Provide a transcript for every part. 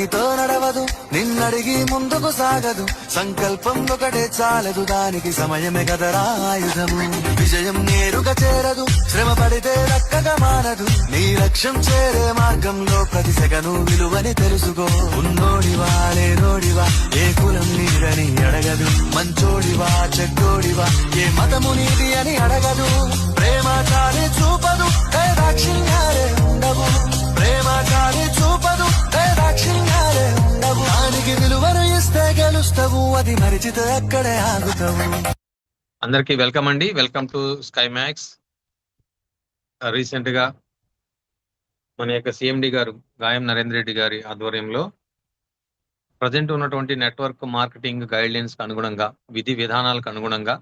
నీతో నడవదు, నిన్నడిగి ముందుకు సాగదు. సంకల్పం ఒకటే చాలదు, దానికి సమయమే కదరా ఆయుధము. విజయం నేరుగా చేరదు, శ్రమ పడితే దక్కగా మానదు. నీ లక్ష్యం చేరే మార్గంలో ప్రతి సెకను విలువని తెలుసుకో. ఉన్నోడివా లేనోడివా, ఏ కులం నీరని అడగదు. మంచోడివా చెడ్డోడివా, ఏ మతము నీది అని అడగదు. ప్రేమ చాలే చూపదు, దాక్షిణ్యాలే ఉండవు. ప్రేమ చాలే చూపదు, దాక్షిణ్యాలే ఉండవు. దానికి విలువను ఇస్తే గెలుస్తావు, అది మరిచితే అక్కడే ఆగుతావు. అందరికీ వెల్కమ్ అండి. Welcome to sky max. Recent గా మన యొక్క సిఎండి గారు గాయం నరేంద్ర రెడ్డి గారి ఆధ్వర్యంలో ప్రజెంట్ ఉన్నటువంటి నెట్వర్క్ మార్కెటింగ్ గైడ్ లైన్స్ కు అనుగుణంగా, విధి విధానాలకు అనుగుణంగా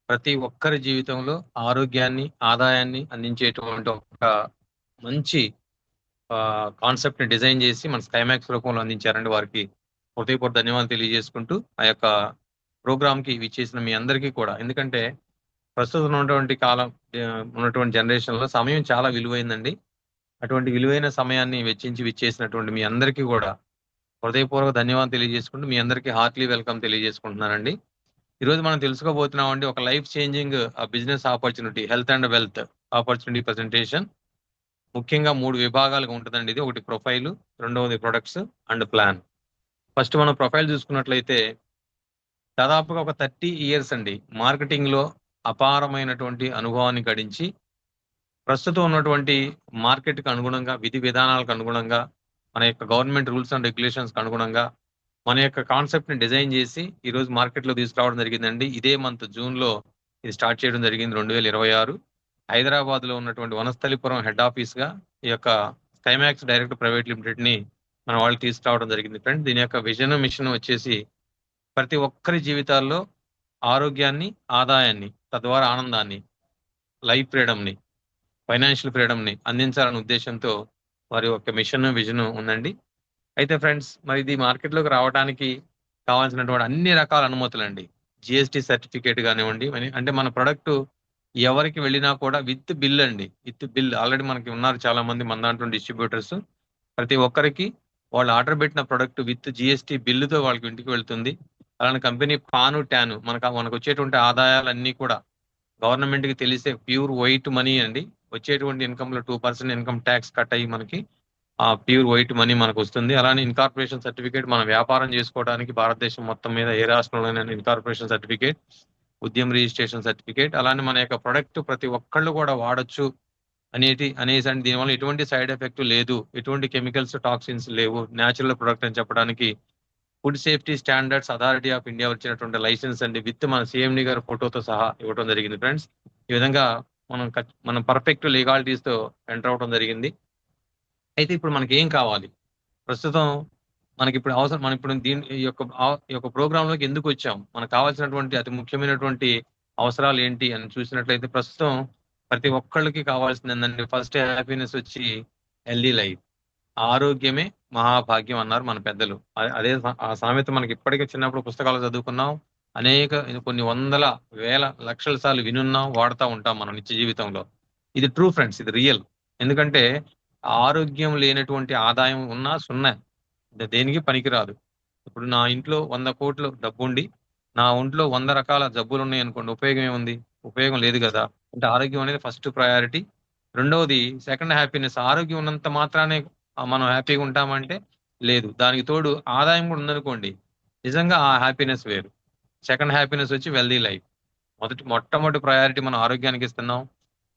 ప్రతి ఒక్కరి జీవితంలో ఆరోగ్యాన్ని, ఆదాయాన్ని అందించేటువంటి ఒక మంచి కాన్సెప్ట్ ని డిజైన్ చేసి మన స్కైమాక్స్ రూపంలో అందించారండి. వారికి హృదయపూర్వక ధన్యవాదాలు తెలియజేసుకుంటూ ఆ యొక్క ప్రోగ్రామ్ కి విచ్చేసిన మీ అందరికీ కూడా, ఎందుకంటే ప్రస్తుతం ఉన్నటువంటి కాలం, ఉన్నటువంటి జనరేషన్ లో సమయం చాలా విలువైందండి. అటువంటి విలువైన సమయాన్ని వెచ్చించి విచ్చేసినటువంటి మీ అందరికీ కూడా హృదయపూర్వక ధన్యవాదాలు తెలియజేసుకుంటూ మీ అందరికీ హార్ట్లీ వెల్కమ్ తెలియజేసుకుంటున్నానండి. ఈ రోజు మనం తెలుసుకోబోతున్నాం అండి ఒక life changing business opportunity, health and wealth opportunity presentation. ముఖ్యంగా 3 విభాగాలుగా ఉంటుందండి ఇది. ఒకటి ప్రొఫైల్, రెండవది ప్రొడక్ట్స్ అండ్ ప్లాన్. ఫస్ట్ మనం ప్రొఫైల్ చూసుకున్నట్లయితే దాదాపుగా ఒక 30 years అండి మార్కెటింగ్ లో అపారమైనటువంటి అనుభవాన్ని గడించి, ప్రస్తుతం ఉన్నటువంటి మార్కెట్ కు అనుగుణంగా, విధి విధానాలకు అనుగుణంగా, మన యొక్క గవర్నమెంట్ రూల్స్ అండ్ రెగ్యులేషన్స్ కు అనుగుణంగా మన యొక్క కాన్సెప్ట్ ని డిజైన్ చేసి ఈ రోజు మార్కెట్ లో తీసుకురావడం జరిగిందండి. ఇదే మంత్ జూన్ లో ఇది స్టార్ట్ చేయడం జరిగింది, 2026. హైదరాబాద్ లో ఉన్నటువంటి వనస్థలిపురం హెడ్ ఆఫీస్ గా ఈ యొక్క స్కైమాక్స్ డైరెక్ట్ ప్రైవేట్ లిమిటెడ్ ని మన వాళ్ళు తీసుకురావడం జరిగింది ఫ్రెండ్స్. దీని యొక్క విజన్ మిషన్ వచ్చేసి ప్రతి ఒక్కరి జీవితాల్లో ఆరోగ్యాన్ని, ఆదాయాన్ని, తద్వారా ఆనందాన్ని, లైఫ్ ఫ్రీడమ్ ని, ఫైనాన్షియల్ ఫ్రీడమ్ ని అందించాలనే ఉద్దేశంతో వారి యొక్క మిషన్, విజన్ ఉందండి. అయితే ఫ్రెండ్స్, మరి ఇది మార్కెట్ లోకి రావడానికి కావాల్సినటువంటి అన్ని రకాల అనుమతులు అండి. జిఎస్టి సర్టిఫికేట్ కానివ్వండి, అంటే మన ప్రొడక్ట్ ఎవరికి వెళ్ళినా కూడా విత్ బిల్ అండి, విత్ బిల్. ఆల్రెడీ మనకి ఉన్నారు చాలా మంది మన దాంట్లో డిస్ట్రిబ్యూటర్స్. ప్రతి ఒక్కరికి వాళ్ళు ఆర్డర్ పెట్టిన ప్రొడక్ట్ విత్ జిఎస్టి బిల్లుతో వాళ్ళకి ఇంటికి వెళ్తుంది. అలానే కంపెనీ పాను, ట్యాను, మనకు వచ్చేటువంటి ఆదాయాలన్నీ కూడా గవర్నమెంట్ కి తెలిసే ప్యూర్ వైట్ మనీ అండి. వచ్చేటువంటి ఇన్కమ్ లో 2% ఇన్కమ్ ట్యాక్స్ కట్ అయ్యి మనకి ఆ ప్యూర్ వైట్ మనీ మనకు వస్తుంది. అలానే ఇన్కార్పొరేషన్ సర్టిఫికేట్, మనం వ్యాపారం చేసుకోవడానికి భారతదేశం మొత్తం మీద ఏ రాష్ట్రంలోనైనా ఇన్కార్పొరేషన్ సర్టిఫికేట్, ఉద్యమ రిజిస్ట్రేషన్ సర్టిఫికేట్. అలానే మన యొక్క ప్రొడక్ట్ ప్రతి ఒక్కళ్ళు కూడా వాడొచ్చు అనేసి దీనివల్ల ఎటువంటి సైడ్ ఎఫెక్ట్ లేదు, ఎటువంటి కెమికల్స్, టాక్సిన్స్ లేవు, న్యాచురల్ ప్రొడక్ట్ అని చెప్పడానికి food safety standards authority of India వచ్చినటువంటి లైసెన్స్ అండి, విత్ మన సిఎండి గారి ఫోటోతో సహా ఇవ్వడం జరిగింది ఫ్రెండ్స్. ఈ విధంగా మనం పర్ఫెక్ట్ లీగాలిటీస్ తో ఎంటర్ అవడం జరిగింది. అయితే ఇప్పుడు మనకి ఏం కావాలి, ప్రస్తుతం మనకి ఇప్పుడు అవసరం, మనం ఇప్పుడు ఈ యొక్క ప్రోగ్రామ్ లోకి ఎందుకు వచ్చాం, మనకు కావాల్సినటువంటి అతి ముఖ్యమైనటువంటి అవసరాలు ఏంటి అని చూసినట్లయితే, ప్రస్తుతం ప్రతి ఒక్కళ్ళకి కావాల్సింది ఏంటంటే, ఫస్ట్ హ్యాపీనెస్ వచ్చి హెల్దీ లైఫ్. ఆరోగ్యమే మహాభాగ్యం అన్నారు మన పెద్దలు. అదే ఆ సామెత మనకి ఇప్పటికే చిన్నప్పుడు పుస్తకాలు చదువుకున్నాం, కొన్ని వందల వేల లక్షల సార్లు వినున్నాం, వాడుతూ ఉంటాం మనం నిత్య జీవితంలో. ఇది ట్రూ ఫ్రెండ్స్, ఇది రియల్. ఎందుకంటే ఆరోగ్యం లేనటువంటి ఆదాయం ఉన్నా సున్నా, దేనికి పనికిరాదు. ఇప్పుడు నా ఇంట్లో 100 కోట్ల డబ్బు ఉండి నా ఒంట్లో 100 రకాల జబ్బులు ఉన్నాయి అనుకోండి, ఉపయోగం ఏముంది? ఉపయోగం లేదు కదా. అంటే ఆరోగ్యం అనేది ఫస్ట్ ప్రయారిటీ. రెండవది సెకండ్ హ్యాపీనెస్. ఆరోగ్యం ఉన్నంత మాత్రానే మనం హ్యాపీగా ఉంటామంటే లేదు. దానికి తోడు ఆదాయం కూడా ఉందనుకోండి, నిజంగా ఆ హ్యాపీనెస్ వేరు. సెకండ్ హ్యాపీనెస్ వచ్చి వెల్దీ లైఫ్. మొట్టమొదటి ప్రయారిటీ మనం ఆరోగ్యానికి ఇస్తున్నాం.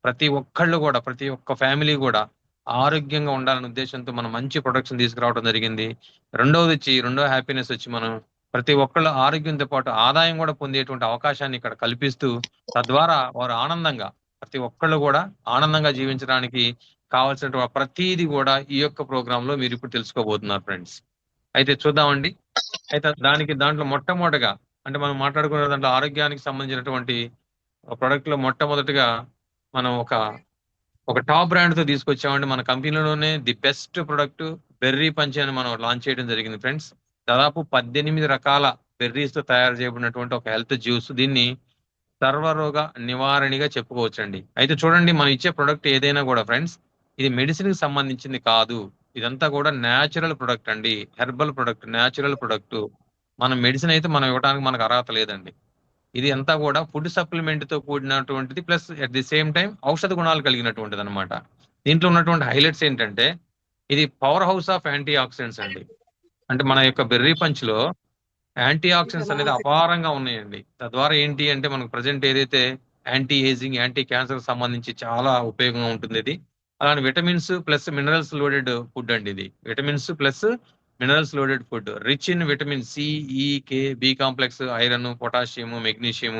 ప్రతి ఒక్కళ్ళు కూడా, ప్రతి ఒక్క ఫ్యామిలీ కూడా ఆరోగ్యంగా ఉండాలనే ఉద్దేశంతో మనం మంచి ప్రొడక్షన్ తీసుకురావడం జరిగింది. రెండో హ్యాపీనెస్ వచ్చి మనం ప్రతి ఒక్కళ్ళు ఆరోగ్యంతో పాటు ఆదాయం కూడా పొందేటువంటి అవకాశాన్ని ఇక్కడ కల్పిస్తూ, తద్వారా వారు ఆనందంగా, ప్రతి ఒక్కళ్ళు కూడా ఆనందంగా జీవించడానికి కావాల్సినటువంటి ప్రతిదీ కూడా ఈ యొక్క ప్రోగ్రామ్ లో మీరు ఇప్పుడు తెలుసుకోబోతున్నారు ఫ్రెండ్స్. అయితే చూద్దామండి. అయితే దాంట్లో మొట్టమొదటిగా, అంటే మనం మాట్లాడుకునే దాంట్లో ఆరోగ్యానికి సంబంధించినటువంటి ప్రొడక్ట్ లో మొట్టమొదటిగా మనం ఒక టాప్ బ్రాండ్ తో తీసుకొచ్చామండి. మన కంపెనీలోనే the best product berry punch అని మనం లాంచ్ చేయడం జరిగింది ఫ్రెండ్స్. దాదాపు 18 రకాల బెర్రీస్ తో తయారు చేయబడినటువంటి ఒక హెల్త్ జ్యూస్. దీన్ని సర్వరోగ నివారణగా చెప్పుకోవచ్చండి. అయితే చూడండి, మనం ఇచ్చే ప్రొడక్ట్ ఏదైనా కూడా ఫ్రెండ్స్, ఇది మెడిసిన్ కి సంబంధించింది కాదు. ఇదంతా కూడా న్యాచురల్ ప్రొడక్ట్ అండి. Herbal product, natural product. మనం మెడిసిన్ అయితే మనం ఇవ్వడానికి మనకు అర్హత లేదండి. ఇది అంతా కూడా ఫుడ్ సప్లిమెంట్ తో కూడినటువంటిది, plus at the same time ఔషధ గుణాలు కలిగినటువంటిది అనమాట. దీంట్లో ఉన్నటువంటి హైలైట్స్ ఏంటంటే ఇది powerhouse of antioxidants అండి. అంటే మన యొక్క బెర్రీ పంచ్ లో యాంటీ ఆక్సిడెంట్స్ అనేది అపారంగా ఉన్నాయండి. తద్వారా ఏంటి అంటే మనకు ప్రజెంట్ ఏదైతే యాంటీ ఏజింగ్, యాంటీ క్యాన్సర్ సంబంధించి చాలా ఉపయోగంగా ఉంటుంది ఇది. అలానే vitamins plus minerals loaded food అండి ఇది. Vitamins plus minerals loaded food, rich in vitamin C, E, K, B complex, iron, potassium, magnesium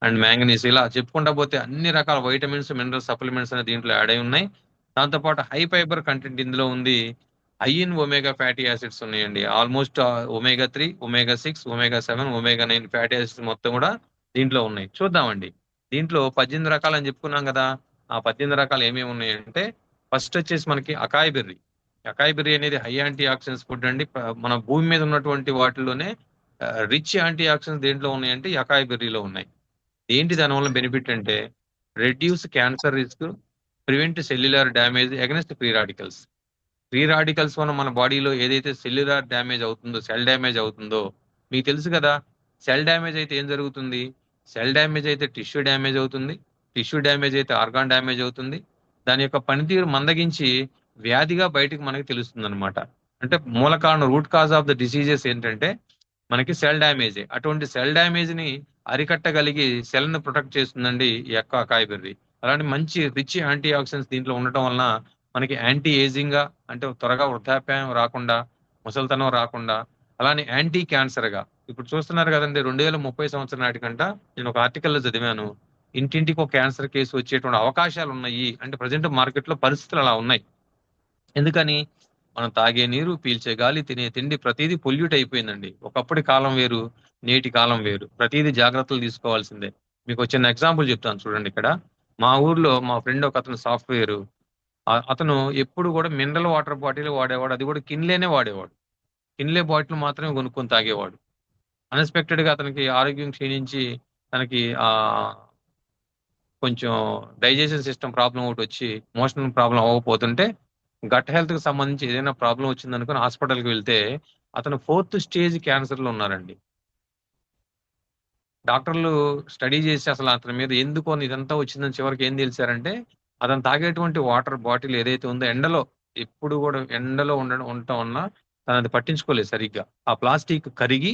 and manganese, ఇలా చెప్పుకుంటా పోతే అన్ని రకాల వైటమిన్స్, మినరల్స్, సప్లిమెంట్స్ అనేది దీంట్లో యాడ్ అయి ఉన్నాయి. దాంతోపాటు హై ఫైబర్ కంటెంట్ ఇందులో ఉంది. High in omega fatty acids ఉన్నాయండి. Almost omega 3, omega 6, omega 7, omega 9 fatty acids మొత్తం కూడా దీంట్లో ఉన్నాయి. చూద్దామండి. దీంట్లో 18 రకాలు అని చెప్పుకున్నాం కదా. ఆ 18 రకాలు ఏమేమి ఉన్నాయంటే ఫస్ట్ వచ్చేసి మనకి అకాయ్ బెర్రీ. అకాయ్ బెర్రీ అనేది హై యాంటీ ఆక్సిడెంట్స్ ఫుడ్ అండి. మన భూమి మీద ఉన్నటువంటి వాటిలోనే రిచ్ యాంటీ ఆక్సిడెంట్స్ దేంట్లో ఉన్నాయంటే ఈ అకాయ్ బెర్రీలో ఉన్నాయి. ఏంటి దానివల్ల బెనిఫిట్ అంటే reduce cancer risk, prevent cellular damage against free radicals. Free radicals వల్ల మన బాడీలో ఏదైతే సెల్యులర్ డ్యామేజ్ అవుతుందో, సెల్ డ్యామేజ్ అవుతుందో మీకు తెలుసు కదా. సెల్ డ్యామేజ్ అయితే ఏం జరుగుతుంది? సెల్ డ్యామేజ్ అయితే టిష్యూ డ్యామేజ్ అవుతుంది. టిష్యూ డ్యామేజ్ అయితే ఆర్గాన్ డ్యామేజ్ అవుతుంది. దాని యొక్క పనితీరు మందగించి వ్యాధిగా బయటకు మనకి తెలుస్తుంది అనమాట. అంటే మూల కారణం, root cause of the diseases ఏంటంటే మనకి సెల్ డ్యామేజ్. అటువంటి సెల్ డ్యామేజ్ ని అరికట్టగలిగి సెల్ ను ప్రొటెక్ట్ చేస్తుందండి ఈ యొక్క అకాయ్ బెర్రీ. అలాంటి మంచి రిచ్ యాంటీ ఆక్సిడెంట్స్ దీంట్లో ఉండటం వలన మనకి యాంటీ ఏజింగ్ గా, అంటే త్వరగా వృద్ధాప్యం రాకుండా, ముసలితనం రాకుండా, అలానే యాంటీ క్యాన్సర్ గా. ఇప్పుడు చూస్తున్నారు కదండి, 2030 సంవత్సరం నాటికంట నేను ఒక ఆర్టికల్ లో చదివాను, ఇంటింటికి ఒక క్యాన్సర్ కేసు వచ్చేటువంటి అవకాశాలు ఉన్నాయి. అంటే ప్రజెంట్ మార్కెట్ లో పరిస్థితులు అలా ఉన్నాయి. ఎందుకని? మనం తాగే నీరు, పీల్చే గాలి, తినే తిండి ప్రతిదీ పొల్యూట్ అయిపోయిందండి. ఒకప్పటి కాలం వేరు, నేటి కాలం వేరు. ప్రతిదీ జాగ్రత్తలు తీసుకోవాల్సిందే. మీకు చిన్న ఎగ్జాంపుల్ చెప్తాను చూడండి. ఇక్కడ మా ఊర్లో మా ఫ్రెండ్ ఒక అతను సాఫ్ట్వేర్, అతను ఎప్పుడు కూడా మినరల్ వాటర్ బాటిల్ వాడేవాడు. అది కూడా కిన్లేనే వాడేవాడు. కిన్లే బాటిల్ మాత్రమే కొనుక్కొని తాగేవాడు. అన్ఎక్స్పెక్టెడ్ గా అతనికి ఆరోగ్యం క్షీణించి తనకి కొంచెం డైజెషన్ సిస్టమ్ ప్రాబ్లం ఒకటి వచ్చి మోషన్ ప్రాబ్లం అవ్వకపోతుంటే గట్ హెల్త్ కి సంబంధించి ఏదైనా ప్రాబ్లం వచ్చింది అనుకుని హాస్పిటల్కి వెళ్తే అతను 4th స్టేజ్ క్యాన్సర్ లో ఉన్నారండి. డాక్టర్లు స్టడీ చేసి అసలు అతని మీద ఎందుకు అని ఇదంతా వచ్చిందని చివరికి ఏం తెలిసారంటే అతను తాగేటువంటి వాటర్ బాటిల్ ఏదైతే ఉందో ఎండలో, ఎప్పుడు కూడా ఎండలో ఉండటం వల్ల తను అది పట్టించుకోలేదు సరిగ్గా. ఆ ప్లాస్టిక్ కరిగి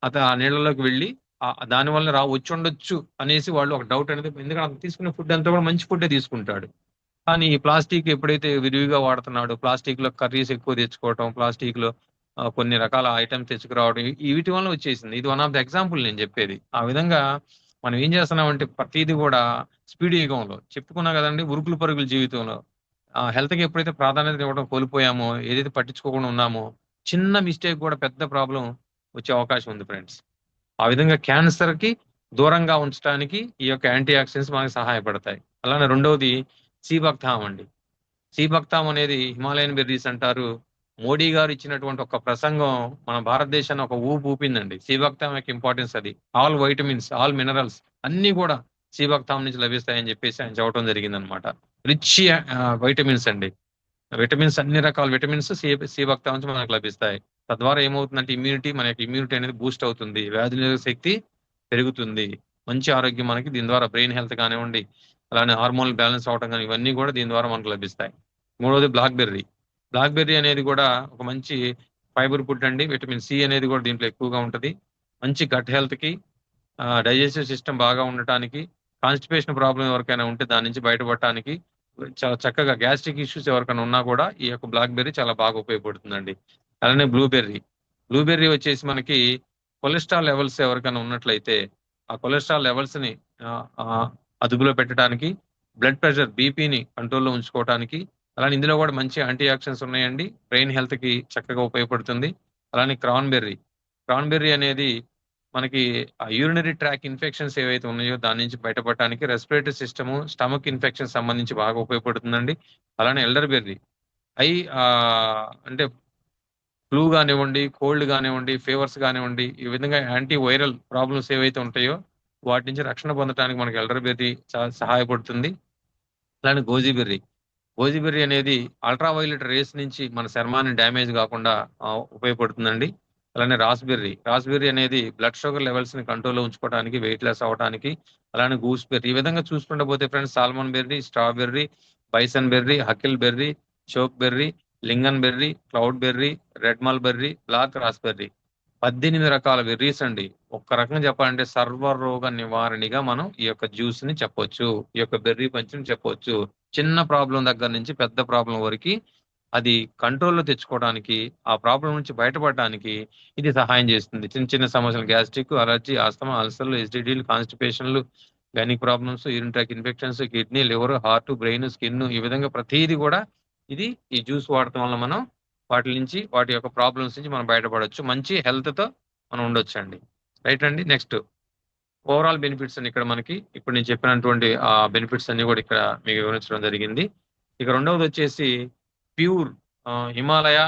అతను ఆ నీళ్ళలోకి వెళ్ళి దాని వల్ల వచ్చి ఉండొచ్చు అనేసి వాళ్ళు ఒక డౌట్ అనేది. ఎందుకంటే అతను తీసుకునే ఫుడ్ అంతా కూడా మంచి ఫుడ్డే తీసుకుంటాడు. కానీ ఈ ప్లాస్టిక్ ఎప్పుడైతే విరివిగా వాడుతున్నాడో, ప్లాస్టిక్ లో కర్రీస్ ఎక్కువ తెచ్చుకోవటం, ప్లాస్టిక్ లో కొన్ని రకాల ఐటమ్స్ తెచ్చుకురావడం, వీటి వల్ల వచ్చేసింది. ఇది వన్ ఆఫ్ ద ఎగ్జాంపుల్ నేను చెప్పేది. ఆ విధంగా మనం ఏం చేస్తున్నామంటే ప్రతిదీ కూడా స్పీడ్ యుగంలో చెప్పుకున్నా కదండి, ఉరుకులు పరుగుల జీవితంలో హెల్త్ కి ఎప్పుడైతే ప్రాధాన్యత ఇవ్వడం కోల్పోయామో, ఏదైతే పట్టించుకోకుండా ఉన్నామో, చిన్న మిస్టేక్ కూడా పెద్ద ప్రాబ్లం వచ్చే అవకాశం ఉంది ఫ్రెండ్స్. ఆ విధంగా క్యాన్సర్ కి దూరంగా ఉంచడానికి ఈ యొక్క యాంటీ ఆక్సిడెంట్స్ మనకి సహాయపడతాయి. అలానే రెండవది సీబక్తాం అండి. సీబక్తాం అనేది హిమాలయన్ బెర్రీస్ అంటారు. మోడీ గారు ఇచ్చినటువంటి ఒక ప్రసంగం మన భారతదేశాన్ని ఒక ఊపిందండి. సీబక్తాం యొక్క ఇంపార్టెన్స్ అది. ఆల్ వైటమిన్స్, ఆల్ మినరల్స్ అన్ని కూడా సీబక్తాం నుంచి లభిస్తాయని చెప్పేసి ఆయన చెప్పడం జరిగింది అనమాట. రిచ్ వైటమిన్స్ అండి. విటమిన్స్, అన్ని రకాల విటమిన్స్ సీబక్తాం నుంచి మనకు లభిస్తాయి. తద్వారా ఏమవుతుందంటే మన యొక్క ఇమ్యూనిటీ అనేది బూస్ట్ అవుతుంది. వ్యాధి నిరోధక శక్తి పెరుగుతుంది. మంచి ఆరోగ్యం మనకి దీని ద్వారా, బ్రెయిన్ హెల్త్ కానివ్వండి, అలానే హార్మోన్ బ్యాలెన్స్ అవటం కానీ, ఇవన్నీ కూడా దీని ద్వారా మనకు లభిస్తాయి. మూడవది బ్లాక్ బెర్రీ. బ్లాక్ బెర్రీ అనేది కూడా ఒక మంచి ఫైబర్ ఫుడ్ అండి. విటమిన్ సి అనేది కూడా దీంట్లో ఎక్కువగా ఉంటది. మంచి గట్ హెల్త్ కి, డైజెస్టివ్ సిస్టమ్ బాగా ఉండటానికి, కాన్స్టిపేషన్ ప్రాబ్లం ఎవరికైనా ఉంటే దాని నుంచి బయటపడటానికి, చాలా చక్కగా గ్యాస్ట్రిక్ ఇష్యూస్ ఎవరికైనా ఉన్నా కూడా ఈ యొక్క బ్లాక్ బెర్రీ చాలా బాగా ఉపయోగపడుతుందండి. అలానే బ్లూబెర్రీ. బ్లూబెర్రీ వచ్చేసి మనకి కొలెస్ట్రాల్ లెవెల్స్ ఎవరికైనా ఉన్నట్లయితే ఆ కొలెస్ట్రాల్ లెవెల్స్ ని అదుపులో పెట్టడానికి, బ్లడ్ ప్రెషర్, బీపీని కంట్రోల్లో ఉంచుకోవడానికి, అలానే ఇందులో కూడా మంచి యాంటీ ఆక్సిడెంట్స్ ఉన్నాయండి. బ్రెయిన్ హెల్త్ కి చక్కగా ఉపయోగపడుతుంది. అలానే క్రాన్బెర్రీ. క్రాన్బెర్రీ అనేది మనకి యూరినరీ ట్రాక్ ఇన్ఫెక్షన్స్ ఏవైతే ఉన్నాయో దాని నుంచి బయటపడటానికి, రెస్పిరేటరీ సిస్టమ్, స్టమక్ ఇన్ఫెక్షన్ సంబంధించి బాగా ఉపయోగపడుతుందండి. అలానే ఎల్డర్ బెర్రీ అంటే ఫ్లూ కానివ్వండి, కోల్డ్ కానివ్వండి, ఫీవర్స్ కానివ్వండి, ఈ విధంగా యాంటీ వైరల్ ప్రాబ్లమ్స్ ఏవైతే ఉంటాయో వాటి నుంచి రక్షణ పొందడానికి మనకి ఎల్డర్ బెర్రీ చాలా సహాయపడుతుంది. అలానే గోజీ బెర్రీ. గోజిబెర్రీ అనేది అల్ట్రా వైలెట్ రేస్ నుంచి మన చర్మాన్ని డ్యామేజ్ కాకుండా ఉపయోగపడుతుందండి. అలానే రాస్బెర్రీ అనేది బ్లడ్ షుగర్ లెవెల్స్ ని కంట్రోల్లో ఉంచుకోవడానికి, వెయిట్ లెస్ అవ్వడానికి. అలానే గూస్బెర్రీ. ఈ విధంగా చూసుకుంటూ పోతే friends, salmonberry, strawberry, boysenberry, huckleberry, chokeberry, lingonberry, cloudberry, red mulberry, black raspberry. 18 రకాల బెర్రీస్ అండి. ఒక్క రకంగా చెప్పాలంటే సర్వరోగ నివారణిగా మనం ఈ యొక్క జ్యూస్ ని చెప్పొచ్చు. ఈ యొక్క బెర్రీ పంచుని చెప్పొచ్చు. చిన్న ప్రాబ్లం దగ్గర నుంచి పెద్ద ప్రాబ్లం వరకు అది కంట్రోల్లో తెచ్చుకోవడానికి, ఆ ప్రాబ్లం నుంచి బయటపడడానికి ఇది సహాయం చేస్తుంది. చిన్న చిన్న సమస్యలు, గ్యాస్ట్రిక్, అలర్జీ, ఆస్తమా, అల్సర్లు, ఎసిడిటీలు, కాన్స్టిపేషన్లు, gynaec problems, urine tract infections, kidney, liver, heart, brain, skin, ఈ విధంగా ప్రతిదీ కూడా ఇది ఈ జ్యూస్ వాడటం వల్ల మనం వాటి నుంచి, వాటి యొక్క ప్రాబ్లమ్స్ నుంచి మనం బయటపడొచ్చు. మంచి హెల్త్ తో మనం ఉండొచ్చు అండి. రైట్ అండి. నెక్స్ట్ ఓవరాల్ బెనిఫిట్స్ అని ఇక్కడ మనకి ఇప్పుడు నేను చెప్పినటువంటి ఆ బెనిఫిట్స్ అన్ని కూడా ఇక్కడ మీకు వివరించడం జరిగింది. ఇక రెండవది వచ్చేసి ప్యూర్ హిమాలయ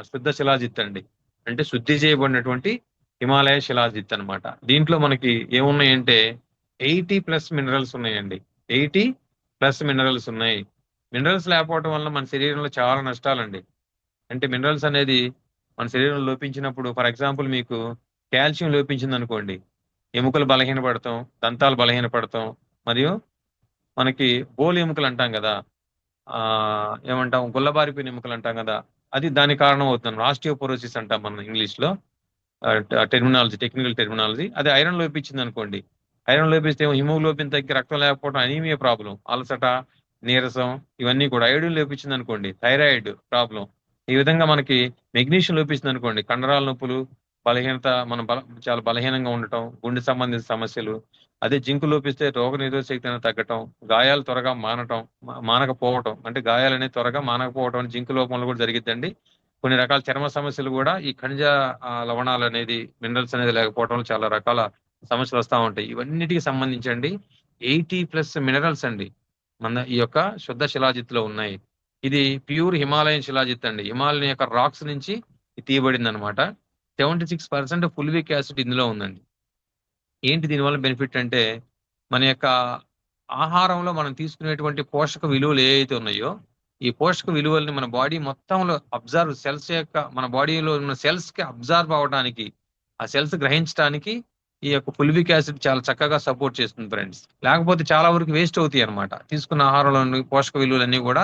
శుద్ధ శిలాజిత్ అండి. అంటే శుద్ధి చేయబడినటువంటి హిమాలయ శిలాజిత్ అన్నమాట. దీంట్లో మనకి ఏమున్నాయంటే 80+ మినరల్స్ ఉన్నాయండి. 80+ మినరల్స్ ఉన్నాయి. మినరల్స్ లేకపోవడం వల్ల మన శరీరంలో చాలా నష్టాలండి. అంటే మినరల్స్ అనేది మన శరీరంలో లోపించినప్పుడు, ఫర్ ఎగ్జాంపుల్ మీకు కాల్షియం లోపించింది అనుకోండి, ఎముకలు బలహీనపడతాం, దంతాలు బలహీనపడతాం, మరియు మనకి బోలు ఎముకలు అంటాం కదా, ఏమంటాం, గుల్లబారిపోయిన ఎముకలు అంటాం కదా, అది దానికి కారణం అవుతుంది. ఆస్టియోపోరోసిస్ అంటాం మనం ఇంగ్లీష్ లో, టెర్మినాలజీ, టెక్నికల్ టెర్మినాలజీ. అది ఐరన్ లోపించింది అనుకోండి, ఐరన్ లోపిస్తే హిమోగ్లోబిన్ తగ్గి రక్తం లేకపోవడం, అనీమియా ప్రాబ్లం, అలసట, నీరసం, ఇవన్నీ కూడా. ఐరన్ లోపించింది అనుకోండి, థైరాయిడ్ ప్రాబ్లం. ఈ విధంగా మనకి మెగ్నీషియం లోపించింది అనుకోండి, కండరాల నొప్పులు, బలహీనత, మనం చాలా బలహీనంగా ఉండటం, గుండె సంబంధిత సమస్యలు. అదే జింకు లోపిస్తే రోగ నిరోధక శక్తి అనేది తగ్గటం, గాయాలు త్వరగా మానకపోవటం, అంటే గాయాలు అనేది త్వరగా మానకపోవటం జింకు లోపంలో కూడా జరిగిద్దండి. కొన్ని రకాల చర్మ సమస్యలు కూడా ఈ ఖనిజ లవణాలు అనేది, మినరల్స్ అనేది లేకపోవడం వల్ల చాలా రకాల సమస్యలు వస్తూ ఉంటాయి. ఇవన్నిటికి సంబంధించండి 80+ మినరల్స్ అండి మన ఈ యొక్క శుద్ధ శిలాజిత్ లో ఉన్నాయి. ఇది ప్యూర్ హిమాలయన్ శిలాజిత్ అండి. హిమాలయం యొక్క రాక్స్ నుంచి తీయబడింది అనమాట. 76% ఫుల్విక్ యాసిడ్ ఇందులో ఉందండి. ఏంటి దీనివల్ల బెనిఫిట్ అంటే, మన యొక్క ఆహారంలో మనం తీసుకునేటువంటి పోషక విలువలు ఏవైతే ఉన్నాయో, ఈ పోషక విలువల్ని మన బాడీ మొత్తంలో అబ్జర్వ్, సెల్స్ యొక్క, మన బాడీలో ఉన్న సెల్స్ కి అబ్జర్వ్ అవడానికి, ఆ సెల్స్ గ్రహించడానికి ఈ యొక్క ఫుల్విక్ యాసిడ్ చాలా చక్కగా సపోర్ట్ చేస్తుంది ఫ్రెండ్స్. లేకపోతే చాలా వరకు వేస్ట్ అవుతాయి అనమాట. తీసుకున్న ఆహారంలోని పోషక విలువలన్నీ కూడా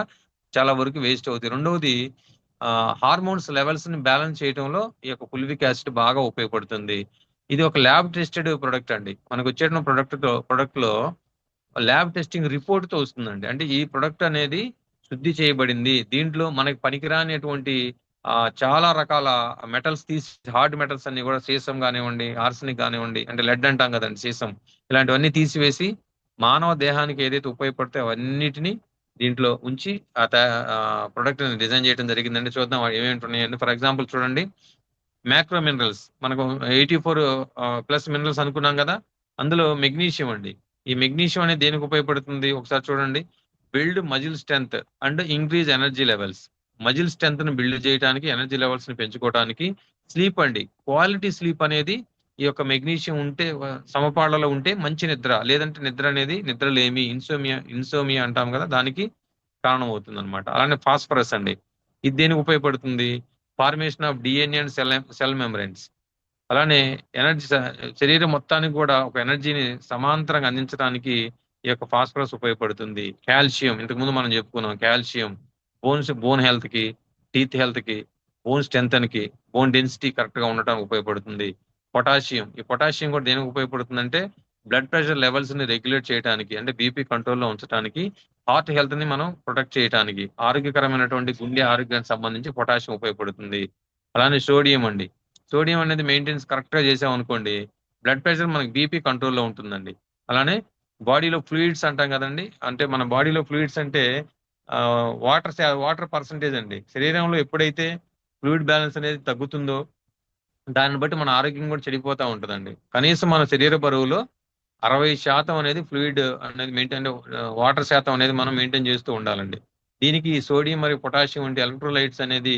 చాలా వరకు వేస్ట్ అవుతాయి. రెండవది, హార్మోన్స్ లెవెల్స్ ని బ్యాలెన్స్ చేయడంలో ఈ యొక్క ఫుల్విక్ యాసిడ్ బాగా ఉపయోగపడుతుంది. ఇది ఒక ల్యాబ్ టెస్టెడ్ ప్రొడక్ట్ అండి. మనకు వచ్చేట ప్రొడక్ట్ లో ల్యాబ్ టెస్టింగ్ రిపోర్ట్ తో వస్తుందండి. అంటే ఈ ప్రొడక్ట్ అనేది శుద్ధి చేయబడింది, దీంట్లో మనకి పనికిరానిటువంటి చాలా రకాల మెటల్స్ తీసి, హార్డ్ మెటల్స్ అన్ని కూడా, సీసం కానివ్వండి, ఆర్సనిక్ కానివ్వండి, అంటే లెడ్ అంటాం కదండి, సీసం, ఇలాంటివన్నీ తీసివేసి మానవ దేహానికి ఏదైతే ఉపయోగపడతాయో అవన్నిటిని దీంట్లో ఉంచి ఆ ప్రొడక్ట్ డిజైన్ చేయడం జరిగిందండి. చూద్దాం ఏమేమి ఉన్నాయండి. ఫర్ ఎగ్జాంపుల్ చూడండి, మ్యాక్రో మినరల్స్ మనకు 84+ మినరల్స్ అనుకున్నాం కదా, అందులో మెగ్నీషియం అండి. ఈ మెగ్నీషియం అనేది దేనికి ఉపయోగపడుతుంది ఒకసారి చూడండి. Build muscle strength and increase energy levels. Muscle strength ని బిల్డ్ చేయడానికి, ఎనర్జీ లెవెల్స్ ని పెంచుకోవడానికి. స్లీప్ అండి, క్వాలిటీ స్లీప్ అనేది ఈ యొక్క మెగ్నీషియం ఉంటే, సమపాళ్లలో ఉంటే మంచి నిద్ర, లేదంటే నిద్ర అనేది నిద్రలేమి, ఇన్సోమియా అంటాం కదా, దానికి కారణం అవుతుంది అనమాట. అలానే ఫాస్ఫరస్ అండి, ఇది దేనికి ఉపయోగపడుతుంది? Formation of DNA and cell membranes. అలానే ఎనర్జీ, శరీరం మొత్తానికి కూడా ఒక ఎనర్జీని సమాంతరంగా అందించడానికి ఈ యొక్క ఫాస్ఫరస్ ఉపయోగపడుతుంది. కాల్షియం, ఇంతకుముందు మనం చెప్పుకున్నాం, కాల్షియం బోన్ హెల్త్ కి, టీత్ హెల్త్ కి, బోన్ స్ట్రెంత్ కి, బోన్ డెన్సిటీ కరెక్ట్ గా ఉండటానికి ఉపయోగపడుతుంది. పొటాషియం, ఈ పొటాషియం కూడా దేనికి ఉపయోగపడుతుంది అంటే, బ్లడ్ ప్రెషర్ లెవెల్స్ ని రెగ్యులేట్ చేయడానికి, అంటే బీపీ కంట్రోల్లో ఉంచడానికి, హార్ట్ హెల్త్ ని మనం ప్రొటెక్ట్ చేయడానికి, ఆరోగ్యకరమైనటువంటి గుండె ఆరోగ్యానికి సంబంధించి పొటాషియం ఉపయోగపడుతుంది. అలానే సోడియం అండి, సోడియం అనేది మెయింటెనెన్స్ కరెక్ట్ గా చేసాం అనుకోండి, బ్లడ్ ప్రెషర్, మనకి బీపీ కంట్రోల్లో ఉంటుందండి. అలానే బాడీలో ఫ్లూయిడ్స్ అంటాం కదండి, అంటే మన బాడీలో ఫ్లూయిడ్స్ అంటే వాటర్ పర్సంటేజ్ అండి. శరీరంలో ఎప్పుడైతే ఫ్లూయిడ్ బ్యాలెన్స్ అనేది తగ్గుతుందో, దాన్ని బట్టి మన ఆరోగ్యం కూడా చెడిపోతూ ఉంటుందండి. కనీసం మన శరీర బరువులో 60% అనేది ఫ్లూయిడ్ అనేది మెయింటైన్, వాటర్ శాతం అనేది మనం మెయింటైన్ చేస్తూ ఉండాలండి. దీనికి సోడియం మరియు పొటాషియం వంటి ఎలక్ట్రోలైట్స్ అనేది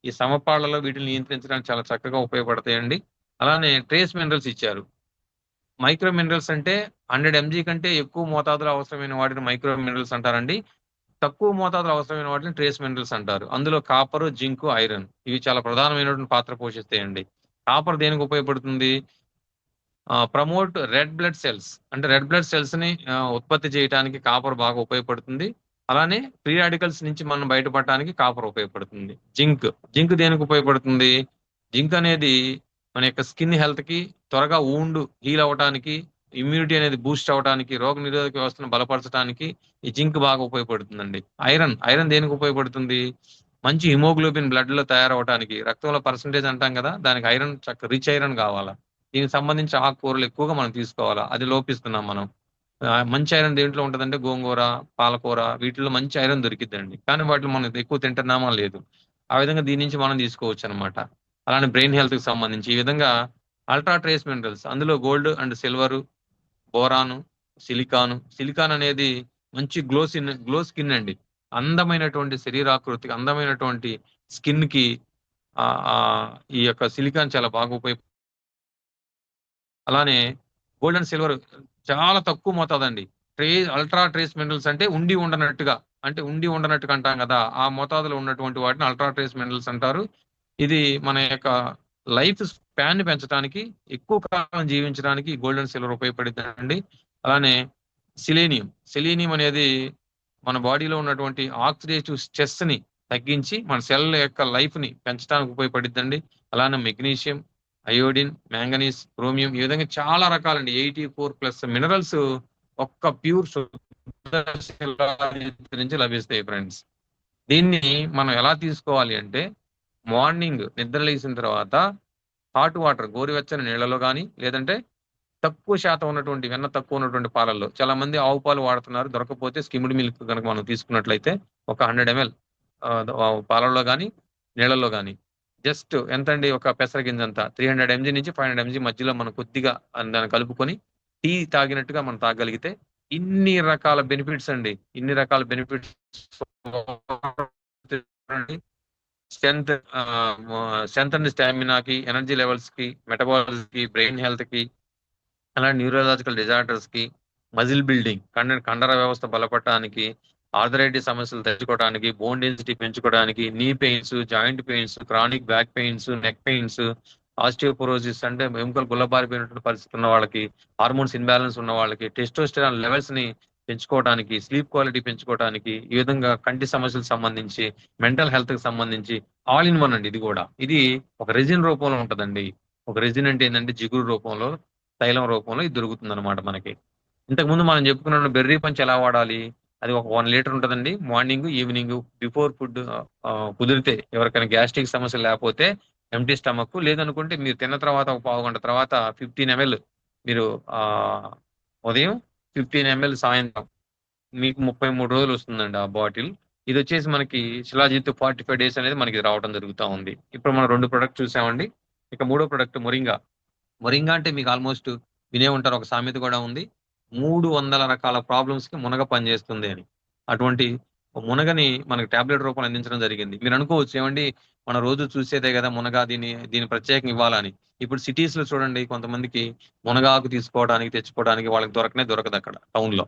ఈ సమపాళ్లలో వీటిని నియంత్రించడానికి చాలా చక్కగా ఉపయోగపడతాయండి. అలానే ట్రేస్ మినరల్స్ ఇచ్చారు. మైక్రో మినరల్స్ అంటే 100 mg కంటే ఎక్కువ మోతాదులో అవసరమైన వాటిని మైక్రో మినరల్స్ అంటారండి. తక్కువ మోతాదులో అవసరమైన వాటిని ట్రేస్ మినరల్స్ అంటారు. అందులో కాపర్, జింక్, ఐరన్ ఇవి చాలా ప్రధానమైనటువంటి పాత్ర పోషిస్తాయండి. కాపర్ దేనికి ఉపయోగపడుతుంది? ప్రమోట్ రెడ్ బ్లడ్ సెల్స్, అంటే రెడ్ బ్లడ్ సెల్స్ ని ఉత్పత్తి చేయడానికి కాపర్ బాగా ఉపయోగపడుతుంది. అలానే ఫ్రీ రాడికల్స్ నుంచి మనం బయటపడటానికి కాపర్ ఉపయోగపడుతుంది. జింక్ దేనికి ఉపయోగపడుతుంది? జింక్ అనేది మన యొక్క స్కిన్ హెల్త్ కి, త్వరగా ఊండ్ హీల్ అవడానికి, ఇమ్యూనిటీ అనేది బూస్ట్ అవడానికి, రోగ నిరోధక వ్యవస్థను బలపరచడానికి ఈ జింక్ బాగా ఉపయోగపడుతుందండి. ఐరన్ దేనికి ఉపయోగపడుతుంది? మంచి హిమోగ్లోబిన్ బ్లడ్ లో తయారవడానికి, రక్తంలో పర్సంటేజ్ అంటాం కదా, దానికి ఐరన్ రిచ్ ఐరన్ కావాలా. దీనికి సంబంధించి ఆకుకూరలు ఎక్కువగా మనం తీసుకోవాలా, అది లోపిస్తున్నాం మనం. మంచి ఐరన్ దేంట్లో ఉంటదంటే గోంగూర, పాలకూర వీటిలో మంచి ఐరన్ దొరికిద్దండి. కానీ వాటిలో మనం ఎక్కువ తింటున్నామా? లేదు. ఆ విధంగా దీని నుంచి మనం తీసుకోవచ్చు అనమాట. అలానే బ్రెయిన్ హెల్త్ కి సంబంధించి ఈ విధంగా అల్ట్రా ట్రేస్ మినరల్స్, అందులో గోల్డ్ అండ్ సిల్వర్, బోరాను, సిలికాన్ అనేది మంచి గ్లో స్కిన్ అండి. అందమైనటువంటి శరీరాకృతికి, అందమైనటువంటి స్కిన్ కి ఆ ఆ ఈ యొక్క సిలికాన్ చాలా బాగా అలానే గోల్డ్ అండ్ సిల్వర్ చాలా తక్కువ మోతాదండి. అల్ట్రా ట్రేస్ మినరల్స్ అంటే ఉండి ఉండనట్టుగా అంటాం కదా, ఆ మోతాదులో ఉన్నటువంటి వాటిని అల్ట్రా ట్రేస్ మినరల్స్ అంటారు. ఇది మన యొక్క లైఫ్ స్పాన్ ని పెంచడానికి, ఎక్కువ కాలం జీవించడానికి గోల్డ్ అండ్ సిల్వర్ ఉపయోగపడుతుందండి. అలానే సెలీనియం అనేది మన బాడీలో ఉన్నటువంటి ఆక్సిడేటివ్ స్ట్రెస్ ని తగ్గించి మన సెల్ యొక్క లైఫ్ ని పెంచడానికి ఉపయోగపడుతుందండి. అలానే మెగ్నీషియం, అయోడిన్, మ్యాంగనీస్, క్రోమియం ఈ విధంగా చాలా రకాలండి 84+ మినరల్స్ ఒక్క ప్యూర్ నుంచి లభిస్తాయి ఫ్రెండ్స్. దీన్ని మనం ఎలా తీసుకోవాలి అంటే, మార్నింగ్ నిద్ర లేచిన తర్వాత హాట్ వాటర్, గోరువెచ్చని నీళ్ళలో కానీ, లేదంటే తక్కువ శాతం ఉన్నటువంటి వెన్న తక్కువ ఉన్నటువంటి పాలల్లో, చాలా మంది ఆవు పాలు వాడుతున్నారు, దొరకపోతే స్కిమ్డ్ మిల్క్ కనుక మనం తీసుకున్నట్లయితే ఒక 100 ml పాలల్లో కానీ నీళ్ళల్లో కానీ జస్ట్ ఎంతండి, ఒక పెసర గింజంతా 300 mg నుంచి 500 mg మధ్యలో మనం కొద్దిగా దాన్ని కలుపుకొని టీ తాగినట్టుగా మనం తాగలిగితే ఇన్ని రకాల బెనిఫిట్స్ అండి, ఇన్ని రకాల బెనిఫిట్స్. స్ట్రెంత్ స్ట్రెంత్ అండ్ స్టామినాకి, ఎనర్జీ లెవెల్స్ కి, మెటబాలిజం కి, బ్రెయిన్ హెల్త్ కి, అలాంటి న్యూరలాజికల్ డిజార్డర్స్ కి, మజిల్ బిల్డింగ్, కండర వ్యవస్థ బలపడటానికి, ఆర్థరైటిస్ సమస్యలు తెచ్చుకోవడానికి, బోన్ డెన్సిటీ పెంచుకోవడానికి, knee pains, joint pains, chronic back pains, neck pains, osteoporosis అంటే ఎముకలు గుల్లబారిపోయినటువంటి పరిస్థితి ఉన్న వాళ్ళకి, హార్మోన్స్ ఇన్బ్యాలెన్స్ ఉన్న వాళ్ళకి, టెస్టోస్టెరాన్ లెవెల్స్ ని పెంచుకోవడానికి, స్లీప్ క్వాలిటీ పెంచుకోవడానికి, ఈ విధంగా కంటి సమస్యలకు సంబంధించి, మెంటల్ హెల్త్ కి సంబంధించి ఆల్ ఇన్ వన్ అండి. ఇది ఒక రెజిన్ రూపంలో ఉంటదండి. ఒక రెజిన్ అంటే ఏంటంటే జిగురు రూపంలో, తైలం రూపంలో ఇది దొరుకుతుంది అనమాట మనకి. ఇంతకు ముందు మనం చెప్పుకున్న బెర్రీ పంచ్ ఎలా వాడాలి, అది ఒక 1 లీటర్ ఉంటదండి. మార్నింగ్, ఈవినింగ్ బిఫోర్ ఫుడ్ కుదిరితే, ఎవరికైనా గ్యాస్ట్రిక్ సమస్య లేకపోతే ఎంటీ స్టమక్, లేదనుకుంటే మీరు తిన్న తర్వాత ఒక పావు గంట తర్వాత 15 ml మీరు ఉదయం, 15 ml సాయంత్రం, మీకు 33 రోజులు వస్తుందండి ఆ బాటిల్. ఇది వచ్చేసి మనకి శిలాజిత్ 45 days అనేది మనకి రావడం జరుగుతూ ఉంది. ఇప్పుడు మనం 2 ప్రొడక్ట్ చూసామండి. ఇక 3వ ప్రొడక్ట్ మొరింగా అంటే మీకు ఆల్మోస్ట్ వినే ఉంటారు, ఒక సామెత కూడా ఉంది, 300 రకాల ప్రాబ్లమ్స్ కి మునగ పనిచేస్తుంది అని. అటువంటి మునగని మనకి టాబ్లెట్ రూపంలో అందించడం జరిగింది. మీరు అనుకోవచ్చు, ఏమండి మనం రోజు చూసేదే కదా మునగ, దీని ప్రత్యేకంగా ఇవ్వాలని. ఇప్పుడు సిటీస్ లో చూడండి, కొంతమందికి మునగాకు తీసుకోవడానికి, తెచ్చుకోవడానికి వాళ్ళకి దొరకదు అక్కడ టౌన్ లో.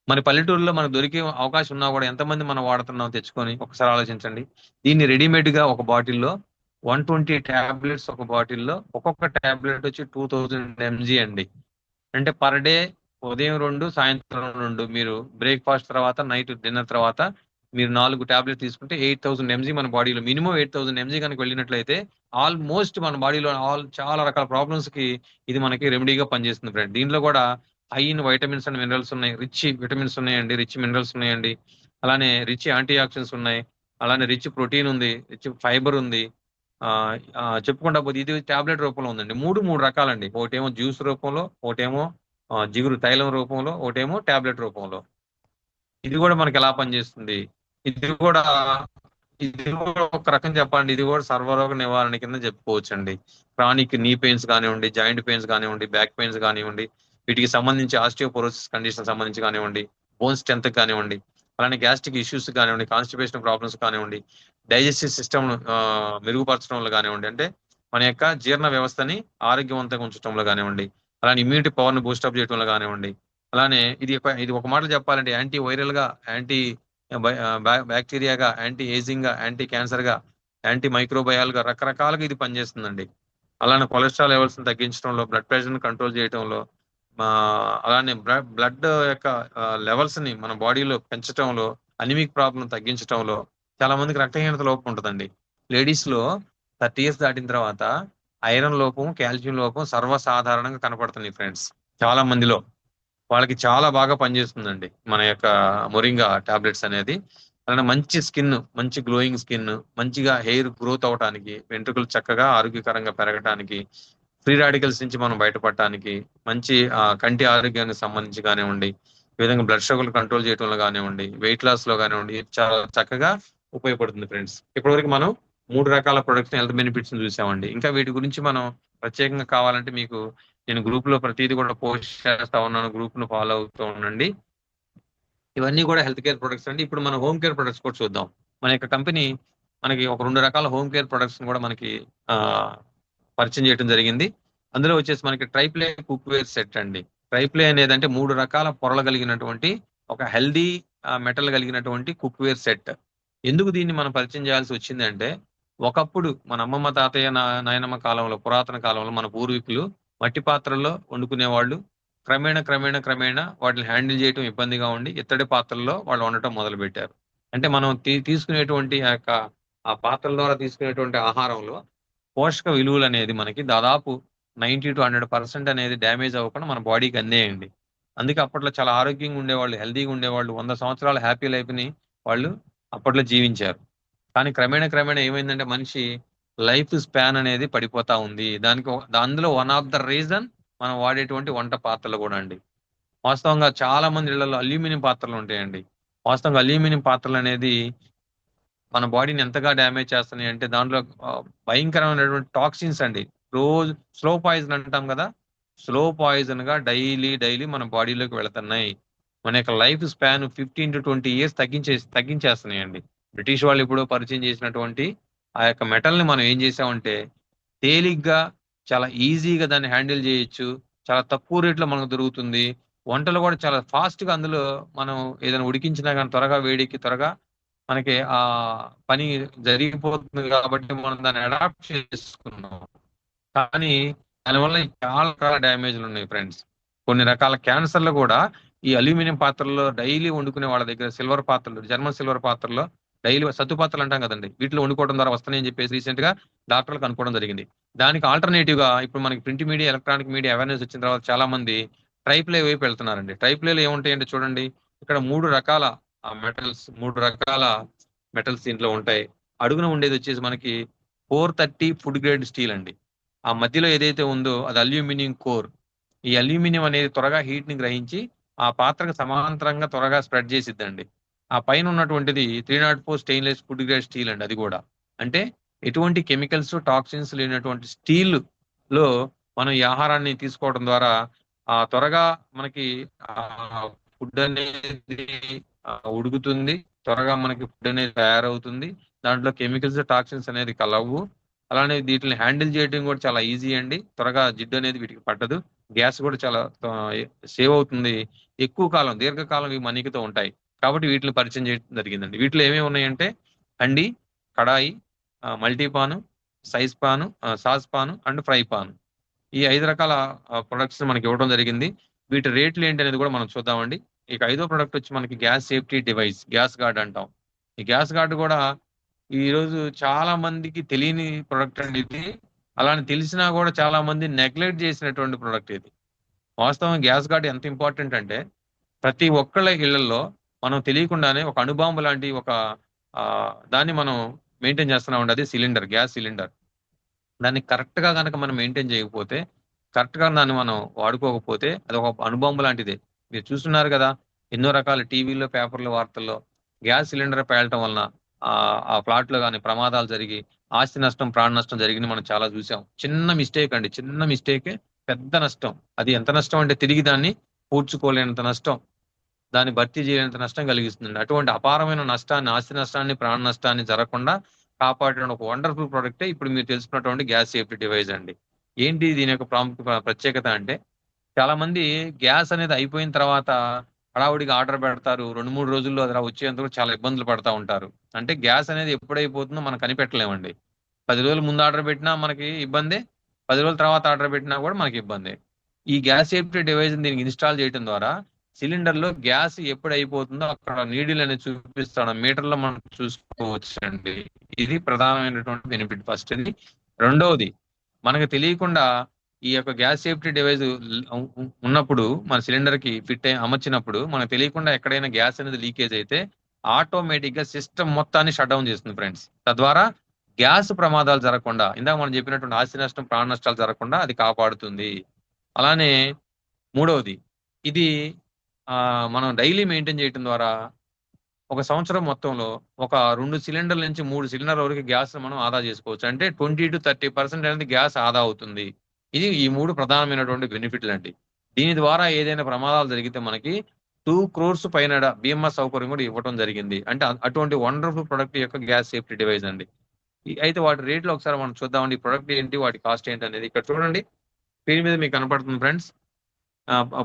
మరి పల్లెటూరులో మనకు దొరికే అవకాశం ఉన్నా కూడా ఎంతమంది మనం వాడుతున్నాం తెచ్చుకొని, ఒకసారి ఆలోచించండి. దీన్ని రెడీమేడ్ గా ఒక బాటిల్లో 120 టాబ్లెట్స్, ఒక బాటిల్లో ఒక్కొక్క టాబ్లెట్ వచ్చి 2000 mg అండి. అంటే పర్ డే ఉదయం 2, సాయంత్రం 2, మీరు బ్రేక్ఫాస్ట్ తర్వాత, నైట్ డిన్నర్ తర్వాత మీరు 4 టాబ్లెట్ తీసుకుంటే 8000 mg మన బాడీలో, మినిమం 8000 mg కనుక వెళ్ళినట్లయితే ఆల్మోస్ట్ మన బాడీలో చాలా రకాల ప్రాబ్లమ్స్ కి ఇది మనకి రెమెడీగా పనిచేస్తుంది ఫ్రెండ్. దీంట్లో కూడా high in vitamins and minerals ఉన్నాయి, రిచ్ విటమిన్స్ ఉన్నాయండి, రిచ్ మినరల్స్ ఉన్నాయండి, అలానే రిచ్ యాంటీ ఆక్సిడెంట్స్ ఉన్నాయి, అలానే రిచ్ ప్రోటీన్ ఉంది, రిచ్ ఫైబర్ ఉంది. చెప్పుకుంటా పోతే ఇది టాబ్లెట్ రూపంలో ఉందండి. మూడు రకాలండి. ఒకటేమో జ్యూస్ రూపంలో, ఒకటేమో జిగురు తైలం రూపంలో, ఒకటేమో టాబ్లెట్ రూపంలో. ఇది కూడా మనకి ఎలా పనిచేస్తుంది, ఇది కూడా ఒక రకం చెప్పండి, ఇది కూడా సర్వరోగ నివారణ కింద చెప్పుకోవచ్చండి. క్రానిక్ నీ పెయిన్స్ కానివ్వండి, జాయింట్ పెయిన్స్ కానివ్వండి, బ్యాక్ పెయిన్స్ కానివ్వండి, వీటికి సంబంధించి ఆస్టియోపోరోసిస్ కండిషన్ సంబంధించి కానివ్వండి, బోన్ స్ట్రెంత్ కానివ్వండి, అలానే గ్యాస్ట్రిక్ ఇష్యూస్ కానివ్వండి, కాన్స్టిపేషన్ ప్రాబ్లమ్స్ కానివ్వండి, డైజెస్టివ్ సిస్టమ్ మెరుగుపరచడంలో కానివ్వండి, అంటే మన యొక్క జీర్ణ వ్యవస్థని ఆరోగ్యవంతంగా ఉంచడంలో కానివ్వండి, అలానే ఇమ్యూనిటీ పవర్ ని బూస్టప్ చేయడంలో కానివ్వండి, అలానే ఇది ఒక మాటలు చెప్పాలంటే యాంటీ వైరల్ గా, యాంటీ బ్యాక్టీరియాగా, యాంటీ ఏజింగ్ గా, యాంటీ క్యాన్సర్ గా, యాంటీ మైక్రోబయాల్ గా రకరకాలుగా ఇది పనిచేస్తుందండి. అలానే కొలెస్ట్రాల్ లెవెల్స్ తగ్గించడంలో, బ్లడ్ ప్రెషర్ ని కంట్రోల్ చేయడంలో, ఆ, అలానే బ్లడ్ యొక్క లెవెల్స్ ని మన బాడీలో పెంచడంలో, అనిమిక్ ప్రాబ్లం తగ్గించడంలో, చాలా మందికి రక్తహీనత లోపం ఉంటుందండి. లేడీస్ లో 30 ఇయర్స్ దాటిన తర్వాత ఐరన్ లోపం, కాల్షియం లోపం సర్వసాధారణంగా కనపడుతుంది ఫ్రెండ్స్. చాలా మందిలో వాళ్ళకి చాలా బాగా పనిచేస్తుందండి మన యొక్క మొరింగా టాబ్లెట్స్ అనేది. అలానే మంచి స్కిన్, మంచి గ్లోయింగ్ స్కిన్, మంచిగా హెయిర్ గ్రోత్ అవడానికి, వెంట్రుకలు చక్కగా ఆరోగ్యకరంగా పెరగటానికి, ఫ్రీ రాడికల్స్ నుంచి మనం బయటపడటానికి, మంచి కంటి ఆరోగ్యానికి సంబంధించి కానివ్వండి, ఈ విధంగా బ్లడ్ షుగర్ కంట్రోల్ చేయడంలో కానివ్వండి, వెయిట్ లాస్ లో కానివ్వండి, చాలా చక్కగా ఉపయోగపడుతుంది ఫ్రెండ్స్. ఇప్పటివరకు మనం 3 రకాల ప్రొడక్ట్స్ హెల్త్ బెనిఫిట్స్ చూసామండి. ఇంకా వీటి గురించి మనం ప్రత్యేకంగా కావాలంటే మీకు నేను గ్రూప్ లో ప్రతిదీ కూడా పోస్ట్ చేస్తా ఉన్నాను. గ్రూప్ ను ఫాలో అవుతూ ఉండండి. ఇవన్నీ కూడా హెల్త్ కేర్ ప్రొడక్ట్స్ అండి. ఇప్పుడు మనం హోమ్ కేర్ ప్రొడక్ట్స్ కూడా చూద్దాం. మన యొక్క కంపెనీ మనకి ఒక 2 రకాల హోమ్ కేర్ ప్రొడక్ట్స్ కూడా మనకి ఆ పరిచయం చేయడం జరిగింది. అందులో వచ్చేసి మనకి ట్రైప్లే కుక్ వేర్ సెట్ అండి. ట్రైప్లే అనేది అంటే 3 రకాల పొరలు కలిగినటువంటి ఒక హెల్దీ మెటల్ కలిగినటువంటి కుక్ వేర్ సెట్. ఎందుకు దీన్ని మనం పరిచయం చేయాల్సి వచ్చింది అంటే, ఒకప్పుడు మన అమ్మమ్మ, తాతయ్య, నాయనమ్మ కాలంలో, పురాతన కాలంలో మన పూర్వీకులు మట్టి పాత్రల్లో వండుకునే వాళ్ళు. క్రమేణా వాటిని హ్యాండిల్ చేయడం ఇబ్బందిగా ఉండి ఇత్తడి పాత్రల్లో వాళ్ళు వండటం మొదలు పెట్టారు. అంటే మనం తీసుకునేటువంటి ఆ పాత్రల ద్వారా తీసుకునేటువంటి ఆహారంలో పోషక విలువలు అనేది మనకి దాదాపు 90 to 100% అనేది డ్యామేజ్ అవ్వకుండా మన బాడీకి అందేయండి. అందుకే అప్పట్లో చాలా ఆరోగ్యంగా ఉండేవాళ్ళు, హెల్తీగా ఉండేవాళ్ళు, 100 సంవత్సరాల హ్యాపీ లైఫ్ ని వాళ్ళు అప్పట్లో జీవించారు. కానీ క్రమేణా ఏమైందంటే మనిషి లైఫ్ స్పాన్ అనేది పడిపోతా ఉంది. అందులో వన్ ఆఫ్ ద రీజన్ మనం వాడేటువంటి వంట పాత్రలు కూడా అండి. వాస్తవంగా చాలా మంది ఇళ్లలో అల్యూమినియం పాత్రలు ఉంటాయండి. వాస్తవంగా అల్యూమినియం పాత్రలు అనేది మన బాడీని ఎంతగా డ్యామేజ్ చేస్తున్నాయి అంటే, దాంట్లో భయంకరమైనటువంటి టాక్సిన్స్ అండి. రోజు స్లో పాయిజన్ అంటాం కదా, స్లో పాయిజన్ గా డైలీ మన బాడీలోకి వెళుతున్నాయి. మన యొక్క లైఫ్ స్పాన్ 15 to 20 years తగ్గించేస్తున్నాయండి. బ్రిటిష్ వాళ్ళు ఇప్పుడు పరిచయం చేసినటువంటి ఆ యొక్క మెటల్ ని మనం ఏం చేసామంటే, తేలిగ్గా, చాలా ఈజీగా దాన్ని హ్యాండిల్ చేయొచ్చు. చాలా తక్కువ రేట్లో మనకు దొరుకుతుంది. వంటలు కూడా చాలా ఫాస్ట్ గా అందులో మనం ఏదైనా ఉడికించినా కానీ త్వరగా వేడికి త్వరగా మనకి పని జరిగిపోతుంది కాబట్టి మనం దాన్ని అడాప్ట్ చేసుకున్నాం. కానీ దానివల్ల చాలా రకాల డ్యామేజ్లు ఉన్నాయి ఫ్రెండ్స్. కొన్ని రకాల క్యాన్సర్లు కూడా ఈ అల్యూమినియం పాత్రల్లో డైలీ వండుకునే వాళ్ళ దగ్గర, సిల్వర్ పాత్రలు, జర్మన్ సిల్వర్ పాత్రలో డైలీ సత్తు పాత్రలు అంటాం కదండి, వీటిలో వండుకోవడం ద్వారా వస్తున్నాయని చెప్పేసి రీసెంట్ గా డాక్టర్లు కనుక్కోవడం జరిగింది. దానికి ఆల్టర్నేటివ్ గా ఇప్పుడు మనకి print media, electronic media awareness వచ్చిన తర్వాత చాలా మంది ట్రైప్లే వైపు వెళ్తున్నారండి. ట్రైప్లేలు ఏముంటాయంటే చూడండి, ఇక్కడ 3 రకాల మెటల్స్ దీంట్లో ఉంటాయి. అడుగున ఉండేది వచ్చేసి మనకి 430 ఫుడ్ గ్రేడ్ స్టీల్ అండి. ఆ మధ్యలో ఏదైతే ఉందో అది అల్యూమినియం కోర్. ఈ అల్యూమినియం అనేది త్వరగా హీట్ ని గ్రహించి ఆ పాత్రకు సమాంతరంగా త్వరగా స్ప్రెడ్ చేసిద్దండి. ఆ పైన ఉన్నటువంటిది 304 స్టెయిన్లెస్ ఫుడ్ గ్రేడ్ స్టీల్ అండి. అది కూడా అంటే ఎటువంటి కెమికల్స్, టాక్సిన్స్ లేనటువంటి స్టీల్ లో మనం ఈ ఆహారాన్ని తీసుకోవడం ద్వారా త్వరగా మనకి ఫుడ్ అనేది ఉడుకుతుంది. త్వరగా మనకి ఫుడ్ అనేది తయారవుతుంది. దాంట్లో కెమికల్స్, టాక్సిన్స్ అనేది కలవు. అలానే వీటిని హ్యాండిల్ చేయడం కూడా చాలా ఈజీ అండి. త్వరగా జిడ్డు అనేది వీటికి పట్టదు. గ్యాస్ కూడా చాలా సేవ్ అవుతుంది. ఎక్కువ కాలం, దీర్ఘకాలం ఇవి మన్నికతో ఉంటాయి. కాబట్టి వీటిని పరిచయం చేయడం జరిగిందండి. వీటిలో ఏమేమి ఉన్నాయంటే handi, kadai, multi pan, size pan, sauce pan and fry pan. ఈ 5 రకాల ప్రొడక్ట్స్ మనకి ఇవ్వడం జరిగింది. వీటి రేట్లు ఏంటి అనేది కూడా మనం చూద్దామండి. ఇక 5వ ప్రొడక్ట్ వచ్చి మనకి gas safety device, gas guard అంటాం. ఈ గ్యాస్ గార్డ్ కూడా ఈ రోజు చాలా మందికి తెలియని ప్రొడక్ట్ అండి ఇది. అలానే తెలిసినా కూడా చాలా మంది నెగ్లెక్ట్ చేసినటువంటి ప్రొడక్ట్ ఇది. వాస్తవం గ్యాస్ గార్డ్ ఎంత ఇంపార్టెంట్ అంటే, ప్రతి ఒక్కళ్ళ ఇళ్లలో మనం తెలియకుండానే ఒక అణుబాంబు లాంటి ఒక దాన్ని మనం మెయింటైన్ చేస్తున్నామండి. అది సిలిండర్, గ్యాస్ సిలిండర్. దాన్ని కరెక్ట్ గా కనుక మనం మెయింటైన్ చేయకపోతే, కరెక్ట్ గా దాన్ని మనం వాడుకోకపోతే అది ఒక అణుబాంబు లాంటిదే. మీరు చూస్తున్నారు కదా, ఎన్నో రకాల టీవీలో, పేపర్లో, వార్తల్లో గ్యాస్ సిలిండర్ పేలటం వలన ఆ ఫ్లాట్ లో కానీ ప్రమాదాలు జరిగి ఆస్తి నష్టం, ప్రాణ నష్టం జరిగింది మనం చాలా చూసాం. చిన్న మిస్టేక్ అండి, చిన్న మిస్టేకే పెద్ద నష్టం. అది ఎంత నష్టం అంటే తిరిగి దాన్ని పూడ్చుకోలేనంత నష్టం, దాన్ని భర్తీ చేయలేనంత నష్టం కలిగిస్తుంది. అటువంటి అపారమైన నష్టాన్ని, ఆస్తి నష్టాన్ని, ప్రాణ నష్టాన్ని జరగకుండా కాపాడిన ఒక వండర్ఫుల్ ప్రొడక్టే ఇప్పుడు మీరు తెలుసుకున్నటువంటి గ్యాస్ సేఫ్టీ డివైస్ అండి. ఏంటి దీని యొక్క ప్రత్యేకత అంటే, చాలా మంది గ్యాస్ అనేది అయిపోయిన తర్వాత హడావుడిగా ఆర్డర్ పెడతారు. 2-3 రోజుల్లో అది వచ్చేందుకు చాలా ఇబ్బందులు పడతా ఉంటారు. అంటే గ్యాస్ అనేది ఎప్పుడైపోతుందో మనం కనిపెట్టలేమండి. 10 రోజుల ముందు ఆర్డర్ పెట్టినా మనకి ఇబ్బందే. 10 రోజుల తర్వాత ఆర్డర్ పెట్టినా కూడా మనకి ఇబ్బందే. ఈ గ్యాస్ సేఫ్టీ డివైస్ దీనికి ఇన్స్టాల్ చేయడం ద్వారా సిలిండర్ లో గ్యాస్ ఎప్పుడు అయిపోతుందో అక్కడ నీడిల్ అనేది చూపిస్తాడు. మీటర్ లో మనం చూసుకోవచ్చు అండి. ఇది ప్రధానమైనటువంటి బెనిఫిట్ ఫస్ట్ ఇది. రెండవది, మనకు తెలియకుండా ఈ యొక్క గ్యాస్ సేఫ్టీ డివైస్ ఉన్నప్పుడు మన సిలిండర్ కి ఫిట్ అయి అమర్చినప్పుడు మనకు తెలియకుండా ఎక్కడైనా గ్యాస్ అనేది లీకేజ్ అయితే ఆటోమేటిక్ గా సిస్టమ్ మొత్తాన్ని షట్ డౌన్ చేస్తుంది ఫ్రెండ్స్. తద్వారా గ్యాస్ ప్రమాదాలు జరగకుండా, ఇందాక మనం చెప్పినటువంటి ఆస్తి నష్టం, ప్రాణ నష్టాలు జరగకుండా అది కాపాడుతుంది. అలానే మూడవది, ఇది మనం డైలీ మెయింటైన్ చేయడం ద్వారా ఒక సంవత్సరం మొత్తంలో ఒక 2 సిలిండర్ల నుంచి 3 సిలిండర్ల వరకు గ్యాస్ మనం ఆదా చేసుకోవచ్చు. అంటే 20-30% అనేది గ్యాస్ ఆదా అవుతుంది. ఇది ఈ 3 ప్రధానమైనటువంటి బెనిఫిట్లు అండి. దీని ద్వారా ఏదైనా ప్రమాదాలు జరిగితే మనకి 2 crores పైన బీమా సౌకర్యం కూడా ఇవ్వడం జరిగింది. అంటే అటువంటి వండర్ఫుల్ ప్రొడక్ట్ యొక్క గ్యాస్ సేఫ్టీ డివైస్ అండి. అయితే వాటి రేట్లు ఒకసారి మనం చూద్దామండి. ఈ ప్రొడక్ట్ ఏంటి, వాటి కాస్ట్ ఏంటి అనేది ఇక్కడ చూడండి. స్క్రీన్ మీద మీకు కనపడుతుంది ఫ్రెండ్స్.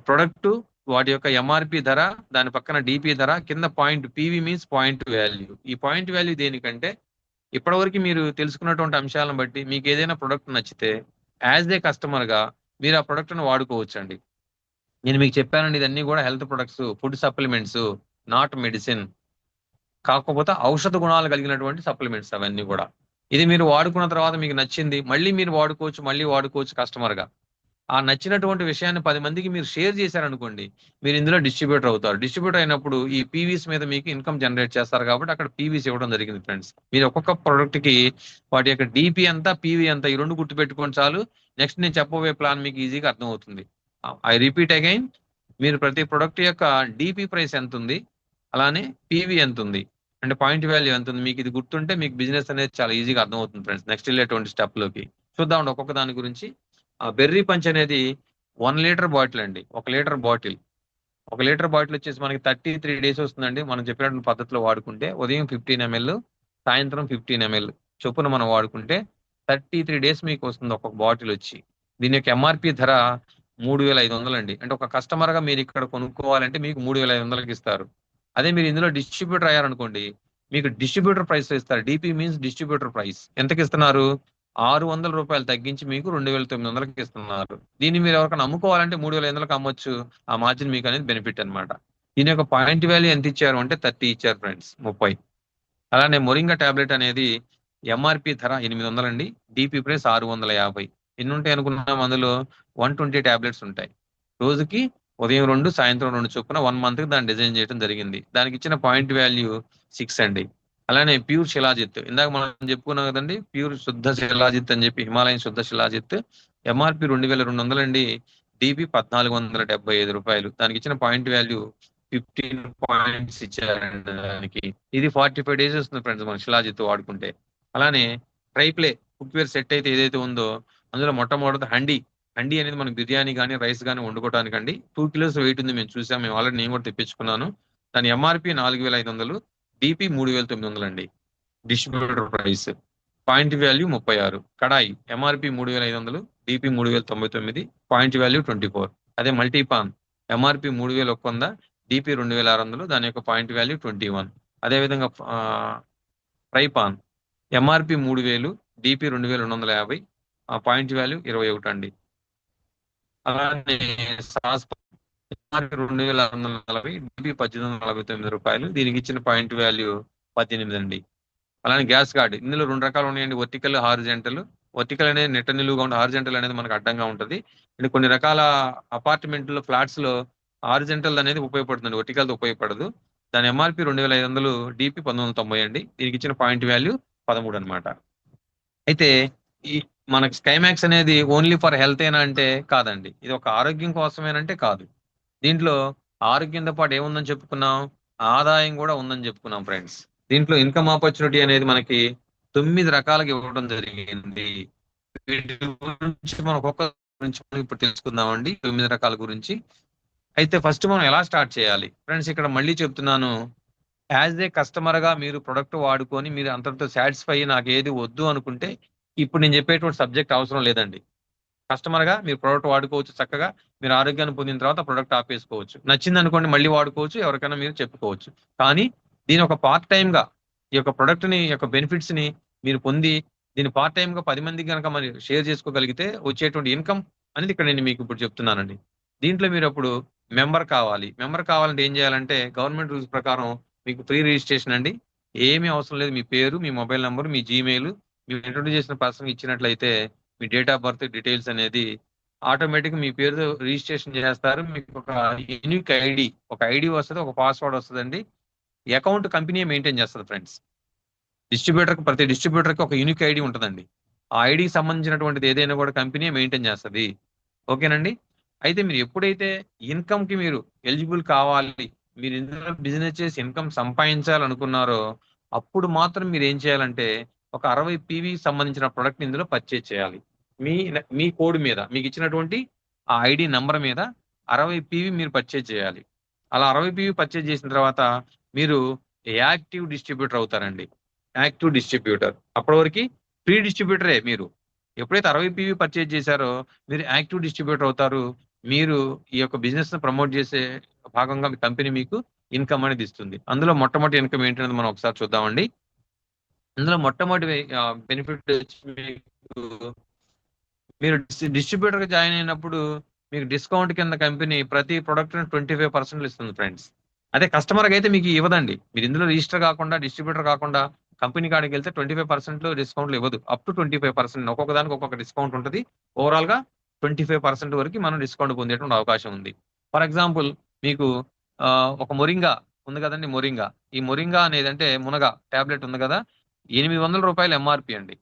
ప్రొడక్ట్, వాటి యొక్క ఎంఆర్పి ధర, దాని పక్కన డిపి ధర, కింద point, PV means point value. ఈ పాయింట్ వాల్యూ దేనికంటే ఇప్పటివరకు మీరు తెలుసుకున్నటువంటి అంశాలను బట్టి మీకు ఏదైనా ప్రొడక్ట్ నచ్చితే యాజ్ ఏ కస్టమర్ గా మీరు ఆ ప్రొడక్ట్ ను వాడుకోవచ్చు అండి. నేను మీకు చెప్పానండి, ఇదన్నీ కూడా health products, food supplements, not medicine. కాకపోతే ఔషధ గుణాలు కలిగినటువంటి సప్లిమెంట్స్ అవన్నీ కూడా. ఇది మీరు వాడుకున్న తర్వాత మీకు నచ్చింది, మళ్ళీ మీరు వాడుకోవచ్చు కస్టమర్ గా. ఆ నచ్చినటువంటి విషయాన్ని 10 మందికి మీరు షేర్ చేశారనుకోండి, మీరు ఇందులో డిస్ట్రిబ్యూటర్ అవుతారు. డిస్ట్రిబ్యూటర్ అయినప్పుడు ఈ పీవీస్ మీద మీకు ఇన్కమ్ జనరేట్ చేస్తారు కాబట్టి అక్కడ పీవీస్ ఇవ్వడం జరిగింది ఫ్రెండ్స్. మీరు ఒక్కొక్క ప్రొడక్ట్ కి వాటి యొక్క డిపి అంతా, పీవీ అంతా, ఈ 2 గుర్తు పెట్టుకోండి చాలు. నెక్స్ట్ నేను చెప్పబోయే ప్లాన్ మీకు ఈజీగా అర్థమవుతుంది. ఐ రిపీట్ అగైన్, మీరు ప్రతి ప్రొడక్ట్ యొక్క డిపి ప్రైస్ ఎంత ఉంది, అలానే పీవీ ఎంత ఉంది, అంటే పాయింట్ వాల్యూ ఎంత ఉంది, మీకు ఇది గుర్తుంటే మీకు బిజినెస్ అనేది చాలా ఈజీగా అర్థమవుతుంది ఫ్రెండ్స్. నెక్స్ట్ వెళ్ళేటువంటి స్టెప్ లోకి చూద్దాం ఒక్కొక్క దాని గురించి. ఆ బెర్రీ పంచ్ అనేది 1 లీటర్ బాటిల్ అండి. 1 లీటర్ బాటిల్. 1 లీటర్ బాటిల్ వచ్చేసి మనకి 33 డేస్ వస్తుందండి. మనం చెప్పినటువంటి పద్ధతిలో వాడుకుంటే ఉదయం 15 ml, సాయంత్రం 15 ml చొప్పున మనం వాడుకుంటే 33 డేస్ మీకు వస్తుంది ఒక్కొక్క బాటిల్ వచ్చి. దీని యొక్క ఎంఆర్పి ధర 3,500 అండి. అంటే ఒక కస్టమర్ గా మీరు ఇక్కడ కొనుక్కోవాలంటే మీకు 3,500కి ఇస్తారు. అదే మీరు ఇందులో డిస్ట్రిబ్యూటర్ అయ్యారనుకోండి, మీకు డిస్ట్రిబ్యూటర్ ప్రైస్ ఇస్తారు. DP means distributor price. ఎంతకి ఇస్తున్నారు? 600 రూపాయలు తగ్గించి మీకు 2,900కి ఇస్తున్నారు. దీన్ని మీరు ఎవరికైనా అమ్ముకోవాలంటే 3,500కి అమ్మొచ్చు. ఆ మార్జిన్ మీకు అనేది బెనిఫిట్ అనమాట. దీని యొక్క పాయింట్ వాల్యూ ఎంత ఇచ్చారు అంటే 30 ఇచ్చారు ఫ్రెండ్స్, 30. అలానే మొరింగా టాబ్లెట్ అనేది ఎంఆర్పి ధర 800 అండి. DP price 650. ఎన్ని ఉంటాయి అనుకున్నాం? అందులో 120 టాబ్లెట్స్ ఉంటాయి. రోజుకి ఉదయం 2, సాయంత్రం 2 చొప్పున 1 మంత్ కి దాన్ని డిజైన్ చేయడం జరిగింది. దానికి ఇచ్చిన పాయింట్ వాల్యూ 6 అండి. అలానే ప్యూర్ శిలాజిత్, ఇందాక మనం చెప్పుకున్నాం కదండి, ప్యూర్ శుద్ధ శిలాజిత్ అని చెప్పి, హిమాలయన్ శుద్ధ శిలాజిత్ ఎంఆర్పి 2,200 అండి. డిపి 1,475 రూపాయలు. దానికి ఇచ్చిన పాయింట్ వాల్యూ 15 పాయింట్స్ ఇచ్చారండి దానికి. ఇది 45 డేస్ వస్తుంది ఫ్రెండ్స్ మనం శిలాజిత్ వాడుకుంటే. అలానే ట్రైప్లే కుక్వేర్ సెట్ అయితే ఏదైతే ఉందో అందులో మొట్టమొదటి హండీ అనేది మనకి బిర్యానీ కానీ రైస్ కానీ వండుకోవడానికి అండి. 2 kilos వెయిట్ ఉంది, మేము చూసాం, మేము ఆల్రెడీ నేను కూడా తెప్పించుకున్నాను. దాని ఎంఆర్పి 4,500, డిపి 3,900 అండి. Distributor price. Point value 36. కడాయి ఎంఆర్పి 3,500, డిపి 3,099, పాయింట్ వాల్యూ 24. అదే మల్టీపాన్ ఎంఆర్పి 3,100, డిపి 2,600, దాని యొక్క పాయింట్ వాల్యూ 21. అదేవిధంగా fry pan MRP 3,000, DP 2,250, point value 21 అండి. అలానే సాస్ 2,640, డిపి 1,849 రూపాయలు. దీనికి ఇచ్చిన పాయింట్ వాల్యూ 18 అండి. అలానే గ్యాస్ కార్డ్, ఇందులో 2 రకాలు ఉన్నాయండి, వర్టికల్, హారిజెంటల్. వర్టికల్ అనేది నెట్ట నిలువుగా ఉంటుంది, హారిజెంటల్ అనేది మనకు అడ్డంగా ఉంటుంది. అంటే కొన్ని రకాల అపార్ట్మెంట్లో, ఫ్లాట్స్ లో హారిజెంటల్ అనేది ఉపయోగపడుతుంది, వర్టికల్ ఉపయోగపడదు. దాని ఎంఆర్పి 2,500, డిపి 1,990 అండి. దీనికి ఇచ్చిన పాయింట్ వాల్యూ 13 అనమాట. అయితే ఈ మనకి స్కైమాక్స్ అనేది ఓన్లీ ఫర్ హెల్త్ ఏనా అంటే కాదండి. ఇది ఒక ఆరోగ్యం కోసమేనంటే కాదు. దీంట్లో ఆరోగ్యంతో పాటు ఏముందని చెప్పుకున్నాం? ఆదాయం కూడా ఉందని చెప్పుకున్నాం ఫ్రెండ్స్. దీంట్లో ఇన్కమ్ ఆపర్చునిటీ అనేది మనకి 9 రకాలుగా ఇవ్వడం జరిగింది. వీటి గురించి మనం ఒక్కొక్క గురించి ఇప్పుడు తెలుసుకుందామండి, 9 రకాల గురించి. అయితే ఫస్ట్ మనం ఎలా స్టార్ట్ చేయాలి ఫ్రెండ్స్? ఇక్కడ మళ్ళీ చెప్తున్నాను, యాజ్ ఏ కస్టమర్ గా మీరు ప్రొడక్ట్ వాడుకొని మీరు అంతటితో సాటిస్ఫై, నాకు ఏది వద్దు అనుకుంటే ఇప్పుడు నేను చెప్పేటువంటి సబ్జెక్ట్ అవసరం లేదండి. కస్టమర్ గా మీరు ప్రోడక్ట్ వాడుకోవచ్చు చక్కగా. మీరు ఆరోగ్యాన్ని పొందిన తర్వాత ప్రొడక్ట్ ఆపేసుకోవచ్చు. నచ్చింది అనుకోండి మళ్ళీ వాడుకోవచ్చు, ఎవరికైనా మీరు చెప్పుకోవచ్చు. కానీ దీని ఒక పార్ట్ టైమ్ గా ఈ యొక్క ప్రొడక్ట్ ని యొక్క బెనిఫిట్స్ ని మీరు పొంది దీన్ని పార్ట్ టైమ్ గా 10 మందికి కనుక మరి షేర్ చేసుకోగలిగితే వచ్చేటువంటి ఇన్కమ్ అనేది ఇక్కడ నేను మీకు ఇప్పుడు చెప్తున్నానండి. దీంట్లో మీరు అప్పుడు మెంబర్ కావాలి. మెంబర్ కావాలంటే ఏం చేయాలంటే గవర్నమెంట్ రూల్స్ ప్రకారం మీకు ప్రీ రిజిస్ట్రేషన్ అండి. ఏమీ అవసరం లేదు. మీ పేరు, మీ మొబైల్ నంబర్, మీ జీమెయిల్, మీరు ఇంట్రొడ్యూస్ చేసిన పర్సన్ ఇచ్చినట్లయితే మీ డేట్ ఆఫ్ బర్త్ డీటెయిల్స్ అనేది ఆటోమేటిక్ మీ పేరు రిజిస్ట్రేషన్ చేస్తారు. మీకు ఒక యూనిక్ ఐడి, ఒక ఐడి వస్తుంది, ఒక పాస్వర్డ్ వస్తుందండి. అకౌంట్ కంపెనీ మెయింటైన్ చేస్తుంది ఫ్రెండ్స్. ప్రతి డిస్ట్రిబ్యూటర్ కి ఒక యూనిక్ ఐడి ఉంటుందండి. ఆ ఐడికి సంబంధించినటువంటిది ఏదైనా కూడా కంపెనీ మెయింటైన్ చేస్తుంది. ఓకేనండి. అయితే మీరు ఎప్పుడైతే ఇన్కమ్ కి మీరు ఎలిజిబుల్ కావాలి, మీరు ఇందులో బిజినెస్ చేసి ఇన్కమ్ సంపాదించాలనుకున్నారో అప్పుడు మాత్రం మీరు ఏం చేయాలంటే ఒక 60 పీవీ సంబంధించిన ప్రొడక్ట్ ఇందులో పర్చేజ్ చేయాలి. మీ మీ కోడ్ మీద మీకు ఇచ్చినటువంటి ఆ ఐడి నంబర్ మీద 60 పీవీ మీరు పర్చేజ్ చేయాలి. అలా 60 పీవీ పర్చేజ్ చేసిన తర్వాత మీరు యాక్టివ్ డిస్ట్రిబ్యూటర్ అవుతారండి. Active distributor. అప్పటి వరకు ఫ్రీ డిస్ట్రిబ్యూటరే మీరు. ఎప్పుడైతే 60 పీవీ పర్చేజ్ చేశారో మీరు యాక్టివ్ డిస్ట్రిబ్యూటర్ అవుతారు. మీరు ఈ యొక్క బిజినెస్ ని ప్రమోట్ చేసే భాగంగా మీ కంపెనీ మీకు ఇన్కమ్ అనేది ఇస్తుంది. అందులో మొట్టమొదటి ఇన్కమ్ ఏంటనేది మనం ఒకసారి చూద్దామండి. అందులో మొట్టమొదటి బెనిఫిట్ వచ్చి మీకు మీరు డిస్ట్రిబ్యూటర్ గా జాయిన్ అయినప్పుడు మీకు డిస్కౌంట్ కింద కంపెనీ ప్రతి ప్రొడక్ట్ 25% ఇస్తుంది ఫ్రెండ్స్. అదే కస్టమర్ అయితే మీకు ఇవ్వదండి. మీరు ఇందులో రిజిస్టర్ కాకుండా డిస్ట్రిబ్యూటర్ కాకుండా కంపెనీ కాడికి వెళ్తే 25% డిస్కౌంట్లు ఇవ్వదు. Up to 25%. ఒక్కొక్క దానికి ఒక్కొక్క డిస్కౌంట్ ఉంటుంది. ఓవరాల్ గా 25% వరకు మనం డిస్కౌంట్ పొందేటువంటి అవకాశం ఉంది. ఫర్ ఎగ్జాంపుల్ మీకు ఒక మొరింగా ఉంది కదండి. ఈ మొరింగా అనేది అంటే మునగ టాబ్లెట్ ఉంది కదా, 800 రూపాయలు ఎంఆర్పి అండి.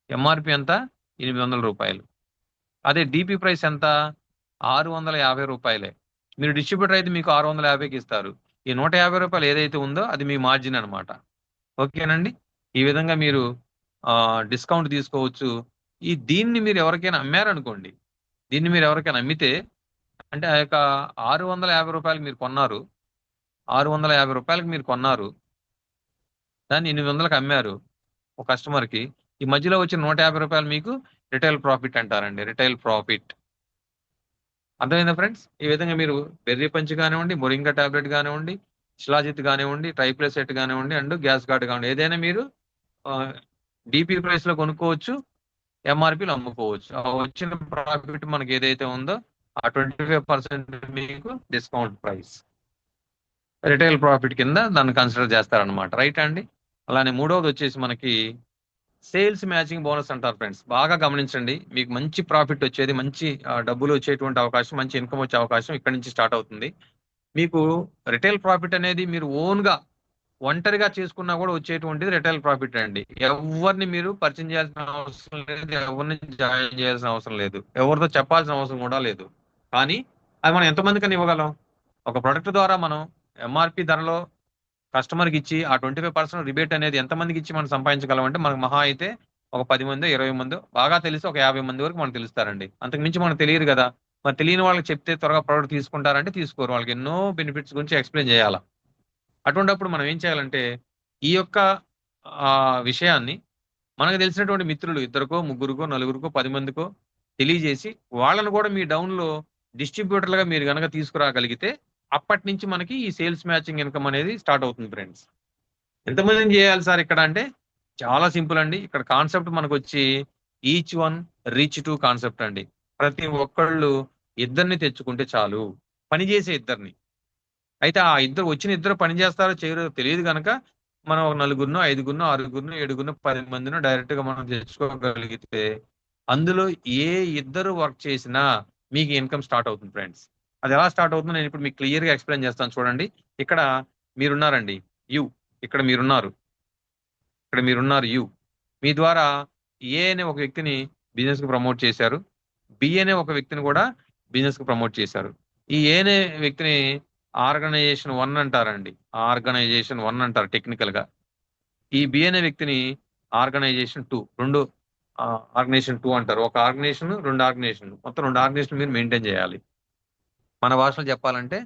ఎంఆర్పి ఎంత? 800 రూపాయలు. అదే డిపి ప్రైస్ ఎంత? 650 రూపాయలే. మీరు డిస్ట్రిబ్యూటర్ అయితే మీకు 650కి ఇస్తారు. ఈ 150 రూపాయలు ఏదైతే ఉందో అది మీ మార్జిన్ అనమాట. ఓకేనండి. ఈ విధంగా మీరు డిస్కౌంట్ తీసుకోవచ్చు. దీన్ని మీరు ఎవరికైనా అమ్మారనుకోండి, దీన్ని మీరు ఎవరికైనా అమ్మితే అంటే ఆ యొక్క 650 రూపాయలు మీరు కొన్నారు, 650 రూపాయలకి మీరు కొన్నారు, దాన్ని 800కి అమ్మారు ఒక కస్టమర్ కి. ఈ మధ్యలో వచ్చిన 150 రూపాయలు మీకు రిటైల్ ప్రాఫిట్ అంటారండి. Retail profit. అర్థమైందా ఫ్రెండ్స్? ఈ విధంగా మీరు బెర్రీ పంచ్ కానివ్వండి, మొరింగా టాబ్లెట్ కానివ్వండి, శిలాజిత్ కానివ్వండి, ట్రైప్లెసెట్ కానివ్వండి అండ్ గ్యాస్ గార్డ్ కానివ్వండి, ఏదైనా మీరు డిపి ప్రైస్ లో కొనుక్కోవచ్చు, ఎంఆర్పీలో అమ్ముకోవచ్చు. ఆ వచ్చిన ప్రాఫిట్ మనకి ఏదైతే ఉందో ఆ 25% మీకు డిస్కౌంట్ ప్రైస్, రిటైల్ ప్రాఫిట్ కింద దాన్ని కన్సిడర్ చేస్తారనమాట. రైట్ అండి. అలానే మూడవది వచ్చేసి మనకి సేల్స్ మ్యాచింగ్ బోనస్ అంటారు ఫ్రెండ్స్. బాగా గమనించండి. మీకు మంచి ప్రాఫిట్ వచ్చేది, మంచి డబ్బులు వచ్చేటువంటి అవకాశం, మంచి ఇన్కమ్ వచ్చే అవకాశం ఇక్కడ నుంచి స్టార్ట్ అవుతుంది. మీకు రిటైల్ ప్రాఫిట్ అనేది మీరు ఓన్ గా ఒంటరిగా చేసుకున్నా కూడా వచ్చేటువంటిది రిటైల్ ప్రాఫిట్ అండి. ఎవరిని మీరు పరిచయం చేయాల్సిన అవసరం లేదు, ఎవరిని జాయిన్ చేయాల్సిన అవసరం లేదు, ఎవరితో చెప్పాల్సిన అవసరం కూడా లేదు. కానీ అది మనం ఎంతమందికని ఇవ్వగలం? ఒక ప్రొడక్ట్ ద్వారా మనం ఎంఆర్పి ధరలో కస్టమర్కి ఇచ్చి ఆ 25% రిబేట్ అనేది ఎంతమందికి ఇచ్చి మనం సంపాదించగలం అంటే మనకు మహా అయితే ఒక 10 మంది 20 మంది, బాగా తెలిసి ఒక 50 మంది వరకు మనకు తెలుస్తారండి. అంతకు మించి మనకు తెలియదు కదా. మరి తెలియని వాళ్ళకి చెప్తే త్వరగా ప్రోడక్ట్ తీసుకుంటారంటే తీసుకోరు. వాళ్ళకి ఎన్నో బెనిఫిట్స్ గురించి ఎక్స్ప్లెయిన్ చేయాలి. అటువంటిప్పుడు మనం ఏం చేయాలంటే ఈ యొక్క విషయాన్ని మనకు తెలిసినటువంటి మిత్రులు 2కో 3కో 4కో 10 మందికో తెలియజేసి వాళ్ళను కూడా మీ డౌన్ లో డిస్ట్రిబ్యూటర్లుగా మీరు కనుక తీసుకురాగలిగితే అప్పటి నుంచి మనకి ఈ సేల్స్ మ్యాచింగ్ ఇన్కమ్ అనేది స్టార్ట్ అవుతుంది ఫ్రెండ్స్. ఎంతమందిని చేయాలి సార్ ఇక్కడ అంటే చాలా సింపుల్ అండి. ఇక్కడ కాన్సెప్ట్ మనకు వచ్చి each one reach to concept అండి. ప్రతి ఒక్కళ్ళు ఇద్దరిని తెచ్చుకుంటే చాలు, పనిచేసే ఇద్దరిని. అయితే ఆ వచ్చిన ఇద్దరు పని చేస్తారో చేయరో తెలియదు కనుక మనం ఒక 4గురినో 5గురినో 6గురినో 7గురినో 10 మందినో డైరెక్ట్ గా మనం తెచ్చుకోగలిగితే అందులో ఏ ఇద్దరు వర్క్ చేసినా మీకు ఇన్కమ్ స్టార్ట్ అవుతుంది ఫ్రెండ్స్. అది ఎలా స్టార్ట్ అవుతుందో నేను ఇప్పుడు మీకు క్లియర్ గా ఎక్స్ప్లెయిన్ చేస్తాను. చూడండి. ఇక్కడ మీరున్నారండి, యు. ఇక్కడ మీరున్నారు యు. మీ ద్వారా ఏ అనే ఒక వ్యక్తిని బిజినెస్ కు ప్రమోట్ చేశారు, బి అనే ఒక వ్యక్తిని కూడా బిజినెస్ కు ప్రమోట్ చేశారు. ఈ ఏ అనే వ్యక్తిని ఆర్గనైజేషన్ 1 అంటారండి. ఆర్గనైజేషన్ 1 అంటారు టెక్నికల్ గా. ఈ బి అనే వ్యక్తిని ఆర్గనైజేషన్ 2, రెండు ఆర్గనైజేషన్ 2 అంటారు. ఒక ఆర్గనైజేషన్, 2 ఆర్గనైజేషన్, మొత్తం 2 ఆర్గనైజేషన్ మీరు మెయింటైన్ చేయాలి. మన భాషలో చెప్పాలంటే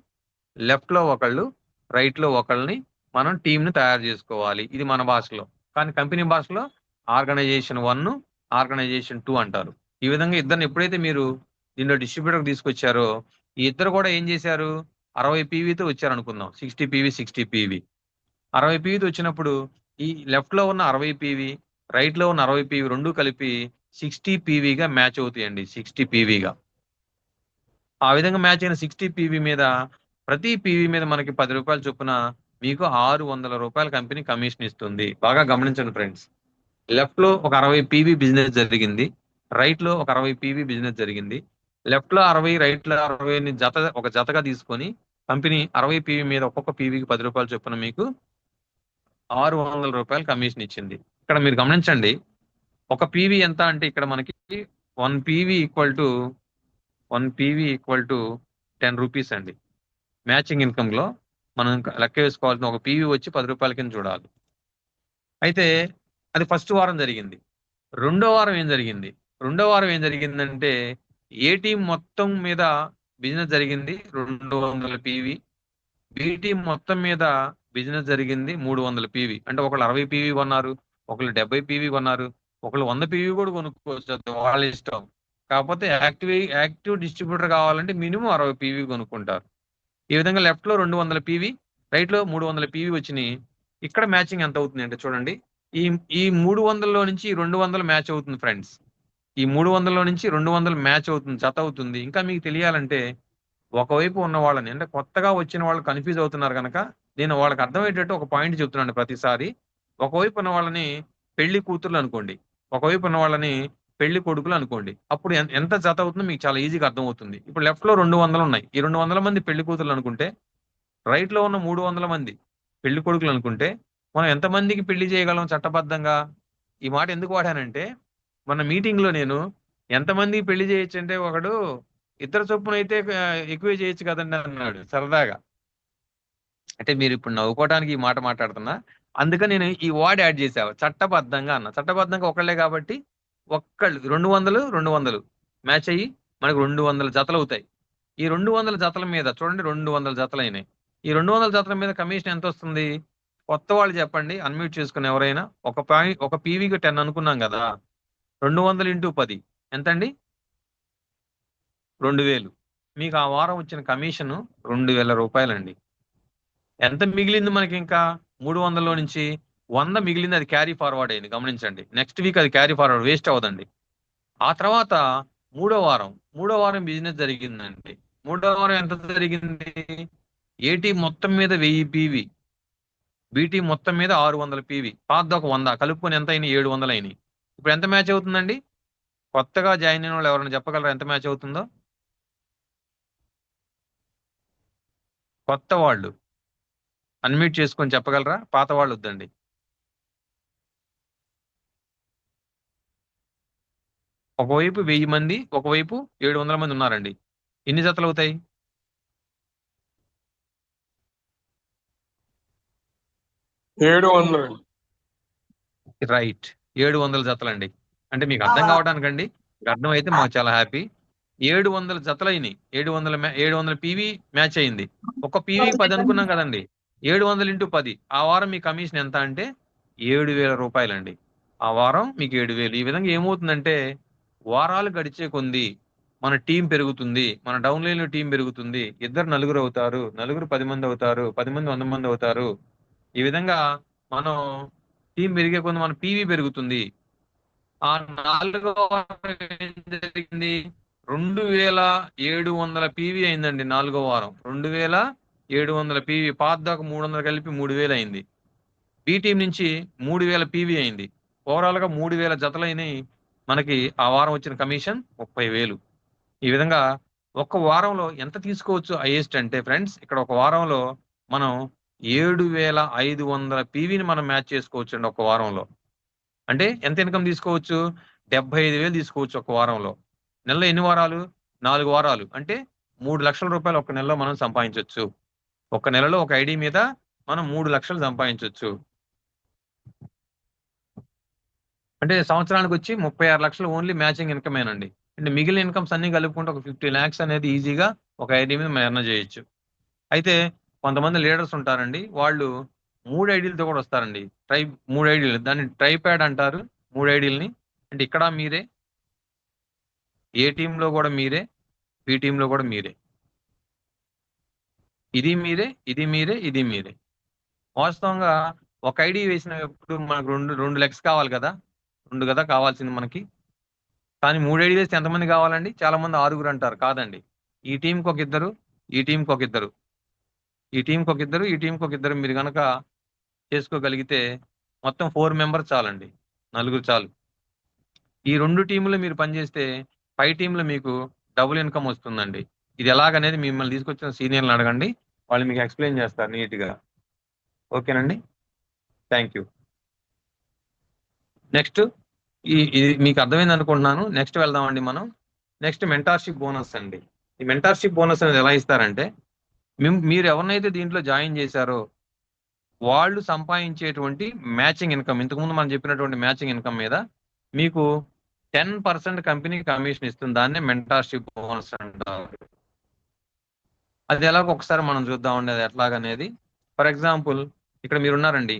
లెఫ్ట్ లో ఒకళ్ళు, రైట్ లో ఒకళ్ళని మనం టీం ని తయారు చేసుకోవాలి. ఇది మన భాషలో. కానీ కంపెనీ భాషలో ఆర్గనైజేషన్ 1, ఆర్గనైజేషన్ 2 అంటారు. ఈ విధంగా ఇద్దరిని ఎప్పుడైతే మీరు దీనిలో డిస్ట్రిబ్యూటర్ తీసుకొచ్చారో ఈ ఇద్దరు కూడా ఏం చేశారు, 60 పీవీతో వచ్చారు అనుకుందాం. 60 పీవీ 60 పీవీ 60 పీవీతో వచ్చినప్పుడు ఈ లెఫ్ట్ లో ఉన్న 60 పీవీ, రైట్ లో ఉన్న 60 పీవీ రెండు కలిపి 60 పీవీగా మ్యాచ్ అవుతాయండి. 60 పీవీగా ఆ విధంగా మ్యాచ్ అయిన 60 పీవీ మీద ప్రతి పీవీ మీద మనకి 10 రూపాయల చొప్పున మీకు 600 రూపాయల కంపెనీ కమిషన్ ఇస్తుంది. బాగా గమనించండి ఫ్రెండ్స్. లెఫ్ట్ లో ఒక 60 పీవీ బిజినెస్ జరిగింది, రైట్ లో ఒక 60 పీవీ బిజినెస్ జరిగింది. లెఫ్ట్ లో 60, రైట్ లో 60 ని ఒక జతగా తీసుకొని కంపెనీ 60 పీవీ మీద ఒక్కొక్క పీవీకి 10 రూపాయల చొప్పున మీకు 600 రూపాయలు కమిషన్ ఇచ్చింది. ఇక్కడ మీరు గమనించండి, ఒక పీవీ ఎంత అంటే ఇక్కడ మనకి 1 పీవీ ఈక్వల్ టు 10 రూపీస్ అండి. మ్యాచింగ్ ఇన్కమ్ లో మనం లెక్క వేసుకోవాల్సిన ఒక పీవీ వచ్చి 10 రూపాయల కింద చూడాలి. అయితే అది ఫస్ట్ వారం జరిగింది. రెండో వారం ఏం జరిగిందంటే ఏ టీం మొత్తం మీద బిజినెస్ జరిగింది 200 పీవీ, బి టీం మొత్తం మీద బిజినెస్ జరిగింది 300 పీవీ. అంటే ఒకళ్ళు 60 పీవీ కొన్నారు, ఒకళ్ళు 70 పీవీ కొన్నారు, ఒకళ్ళు 100 పీవీ కూడా కొనుక్కోవచ్చు, అది వాళ్ళ ఇష్టం. కాకపోతే యాక్టివ్ డిస్ట్రిబ్యూటర్ కావాలంటే మినిమం 60 పీవీ కొనుక్కుంటారు. ఈ విధంగా లెఫ్ట్ లో 200 పీవీ, రైట్ లో 300 పీవీ వచ్చినాయి. ఇక్కడ మ్యాచింగ్ ఎంత అవుతుంది అంటే చూడండి, ఈ ఈ 300లో నుంచి 200 మ్యాచ్ అవుతుంది ఫ్రెండ్స్. ఈ 300లో నుంచి 200 మ్యాచ్ అవుతుంది, జత అవుతుంది. ఇంకా మీకు తెలియాలంటే ఒకవైపు ఉన్న వాళ్ళని, అంటే కొత్తగా వచ్చిన వాళ్ళు కన్ఫ్యూజ్ అవుతున్నారు కనుక నేను వాళ్ళకి అర్థమయ్యేటట్టు ఒక పాయింట్ చెప్తున్నాను ప్రతిసారి. ఒకవైపు ఉన్న వాళ్ళని పెళ్లి కూతుర్లు అనుకోండి, ఒకవైపు ఉన్న వాళ్ళని పెళ్లి కొడుకులు అనుకోండి. అప్పుడు ఎంత జత అవుతుందో మీకు చాలా ఈజీగా అర్థం అవుతుంది. ఇప్పుడు లెఫ్ట్ లో 200 ఉన్నాయి, ఈ 200 మంది పెళ్లి కూతుర్లు అనుకుంటే, రైట్ లో ఉన్న 300 మంది పెళ్లి కొడుకులు అనుకుంటే, మనం ఎంతమందికి పెళ్లి చేయగలం చట్టబద్ధంగా? ఈ మాట ఎందుకు వాడానంటే, మన మీటింగ్ లో నేను ఎంతమందికి పెళ్లి చేయొచ్చు అంటే ఒకడు ఇద్దరు చొప్పున అయితే ఎక్కువే చేయొచ్చు కదండి అన్నాడు సరదాగా. అంటే మీరు ఇప్పుడు నవ్వుకోవడానికి ఈ మాట మాట్లాడుతున్నా, అందుకని నేను ఈ వర్డ్ యాడ్ చేసావు, చట్టబద్ధంగా అన్న. చట్టబద్ధంగా ఒకళ్ళే కాబట్టి ఒక్కళ్ళు 200 మ్యాచ్ అయ్యి మనకు 200 జతలు అవుతాయి. ఈ 200 జతల మీద చూడండి, 200 జతలు అయినాయి. ఈ 200 జతల మీద కమిషన్ ఎంత వస్తుంది? కొత్త వాళ్ళు చెప్పండి, అన్మ్యూట్ చేసుకుని ఎవరైనా. ఒక పీవీకి 10 అనుకున్నాం కదా, 200 ఇంటూ 10 ఎంతండి? 2000. మీకు ఆ వారం వచ్చిన కమిషన్ 2000 రూపాయలండి. ఎంత మిగిలింది మనకి? ఇంకా 300లో నుంచి 100 మిగిలింది, అది క్యారీ ఫార్వర్డ్ అయింది. గమనించండి, నెక్స్ట్ వీక్ అది క్యారీ ఫార్వర్డ్, వేస్ట్ అవ్వదండి. ఆ తర్వాత మూడో వారం బిజినెస్ జరిగిందండి. మూడో వారం ఎంత జరిగింది? ఏటీ మొత్తం మీద 1000 పీవీ, బీటీ మొత్తం మీద 600 పీవీ, పాత ఒక 100 కలుపుకొని ఎంత అయినాయి? 700 అయినాయి. ఇప్పుడు ఎంత మ్యాచ్ అవుతుందండి? కొత్తగా జాయిన్ అయిన వాళ్ళు ఎవరైనా చెప్పగలరా ఎంత మ్యాచ్ అవుతుందో? కొత్త వాళ్ళు అన్మ్యూట్ చేసుకొని చెప్పగలరా? పాత వాళ్ళు వద్దండి. ఒకవైపు 1000 మంది, ఒకవైపు 700 మంది ఉన్నారండి. ఎన్ని జతలు అవుతాయి? 700. రైట్, 700 జతలండి. అంటే మీకు అర్థం కావడానికండి, మీకు అర్థం అయితే మాకు చాలా హ్యాపీ. 700 జతలు అయినాయి. 700 పీవీ మ్యాచ్ అయింది. ఒక పీవీకి 10 అనుకున్నాం కదండి, 700 ఇంటూ 10. ఆ వారం మీ కమిషన్ ఎంత అంటే 7000 రూపాయలండి. ఆ వారం మీకు 7000. ఈ విధంగా ఏమవుతుందంటే, వారాలు గడిచే కొంది మన టీం పెరుగుతుంది, మన డౌన్ లైన్ లో టీం పెరుగుతుంది. ఇద్దరు నలుగురు అవుతారు, నలుగురు 10 మంది అవుతారు, 10 మంది 100 మంది అవుతారు. ఈ విధంగా మనం టీం పెరిగే కొంది మన పీవీ పెరుగుతుంది. ఆ 4వ వారం ఏం జరిగింది? 2700 పీవీ అయిందండి. 4వ వారం 2700 పీవీ, పాత దాకా 300 కలిపి 3000 అయింది. బి టీం నుంచి 3000 పీవీ అయింది. ఓవరాల్ గా 3000 జతలైనవి. మనకి ఆ వారం వచ్చిన కమిషన్ 30,000. ఈ విధంగా ఒక్క వారంలో ఎంత తీసుకోవచ్చు హైయెస్ట్ అంటే ఫ్రెండ్స్, ఇక్కడ ఒక వారంలో మనం 7500 పీవీని మనం మ్యాచ్ చేసుకోవచ్చు అండి ఒక వారంలో. అంటే ఎంత ఇన్కమ్ తీసుకోవచ్చు? 75,000 తీసుకోవచ్చు ఒక వారంలో. నెలలో ఎన్ని వారాలు? 4 వారాలు. అంటే 3 లక్షల రూపాయలు ఒక నెలలో మనం సంపాదించవచ్చు. ఒక నెలలో ఒక ఐడి మీద మనం 3 లక్షలు సంపాదించవచ్చు. అంటే సంవత్సరానికి వచ్చి 36 లక్షలు ఓన్లీ మ్యాచింగ్ ఇన్కమేనండి. అంటే మిగిలిన ఇన్కమ్స్ అన్ని కలుపుకుంటే ఒక 50 lakhs అనేది ఈజీగా ఒక ఐడి మీద ఎర్న్ చేయొచ్చు. అయితే కొంతమంది లీడర్స్ ఉంటారండి, వాళ్ళు 3 ఐడీలతో కూడా వస్తారండి. 3 ఐడీలు, దాన్ని ట్రైప్యాడ్ అంటారు. 3 ఐడీలని అంటే ఇక్కడ మీరే, ఏ టీంలో కూడా మీరే, బి టీంలో కూడా మీరే. ఇది మీరే, ఇది మీరే, ఇది మీరే. వాస్తవంగా ఒక ఐడి వేసినప్పుడు మనకు రెండు లెగ్స్ కావాలి కదా, రెండు కదా కావాల్సింది మనకి. కానీ 3 ఐడి వేస్తే ఎంతమంది కావాలండి? చాలా మంది 6 అంటారు. కాదండి, ఈ టీంకి ఒక ఇద్దరు, ఈ టీంకి ఒక ఇద్దరు, ఈ టీంకి ఒక ఇద్దరు, ఈ టీంకి ఒక ఇద్దరు మీరు కనుక చేసుకోగలిగితే మొత్తం 4 మెంబర్స్ చాలండి, నలుగురు చాలు. ఈ 2 టీంలు మీరు పనిచేస్తే 5 టీంలు మీకు డబుల్ ఇన్కమ్ వస్తుందండి. ఇది ఎలాగనేది మిమ్మల్ని తీసుకొచ్చిన సీనియర్లు అడగండి, వాళ్ళు మీకు ఎక్స్ప్లెయిన్ చేస్తారు నీట్ గా. ఓకేనండి, థ్యాంక్ యూ. నెక్స్ట్, ఇది మీకు అర్థమైంది అనుకుంటున్నాను. నెక్స్ట్ వెళ్దామండి మనం. నెక్స్ట్ మెంటార్షిప్ బోనస్ అండి. ఈ మెంటార్షిప్ బోనస్ అనేది ఎలా ఇస్తారంటే, మీరు ఎవరినైతే దీంట్లో జాయిన్ చేశారో వాళ్ళు సంపాదించేటువంటి మ్యాచింగ్ ఇన్కమ్, ఇంతకుముందు మనం చెప్పినటువంటి మ్యాచింగ్ ఇన్కమ్ మీద మీకు 10% కంపెనీ కమిషన్ ఇస్తుంది. దాన్నే మెంటార్షిప్ బోనస్ అంటారు. అది ఎలాగో ఒకసారి మనం చూద్దామండి, అది ఎట్లాగనేది. ఫర్ ఎగ్జాంపుల్, ఇక్కడ మీరున్నారండి,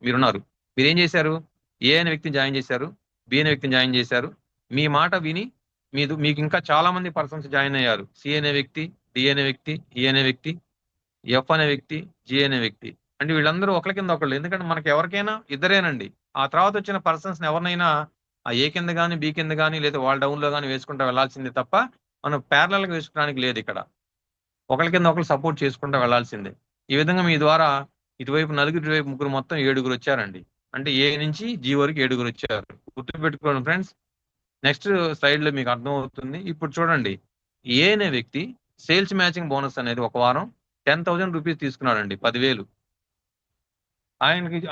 మీరున్నారు. మీరేం చేశారు? ఏ అనే వ్యక్తిని జాయిన్ చేశారు, బి అనే వ్యక్తిని జాయిన్ చేశారు. మీ మాట విని మీకు ఇంకా చాలా మంది పర్సన్స్ జాయిన్ అయ్యారు. సి అనే వ్యక్తి, డి అనే వ్యక్తి, ఈ అనే వ్యక్తి, ఎఫ్ అనే వ్యక్తి, జి అనే వ్యక్తి. అంటే వీళ్ళందరూ ఒకరి కింద ఒకళ్ళు. ఎందుకంటే మనకి ఎవరికైనా ఇద్దరేనండి. ఆ తర్వాత వచ్చిన పర్సన్స్ ఎవరినైనా ఆ ఏ కింద కానీ, బి కింద కానీ, లేదా వాళ్ళ డౌన్ లో కానీ వేసుకుంటూ వెళ్లాల్సిందే తప్ప మనం ప్యారలల్ గా వేసుకోవడానికి లేదు. ఇక్కడ ఒకరి కింద ఒకరు సపోర్ట్ చేసుకుంటూ వెళ్లాల్సిందే. ఈ విధంగా మీ ద్వారా ఇటువైపు నలుగురు, ఇటువైపు ముగ్గురు, మొత్తం 7 వచ్చారండి. అంటే ఏ నుంచి జీ వరకు 7 వచ్చారు. గుర్తుపెట్టుకోండి ఫ్రెండ్స్. నెక్స్ట్ స్లైడ్ లో మీకు అర్థం అవుతుంది. ఇప్పుడు చూడండి, ఏ అనే వ్యక్తి సేల్స్ మ్యాచింగ్ బోనస్ అనేది ఒక వారం 10,000 రూపీస్ తీసుకున్నాడండి, 10,000.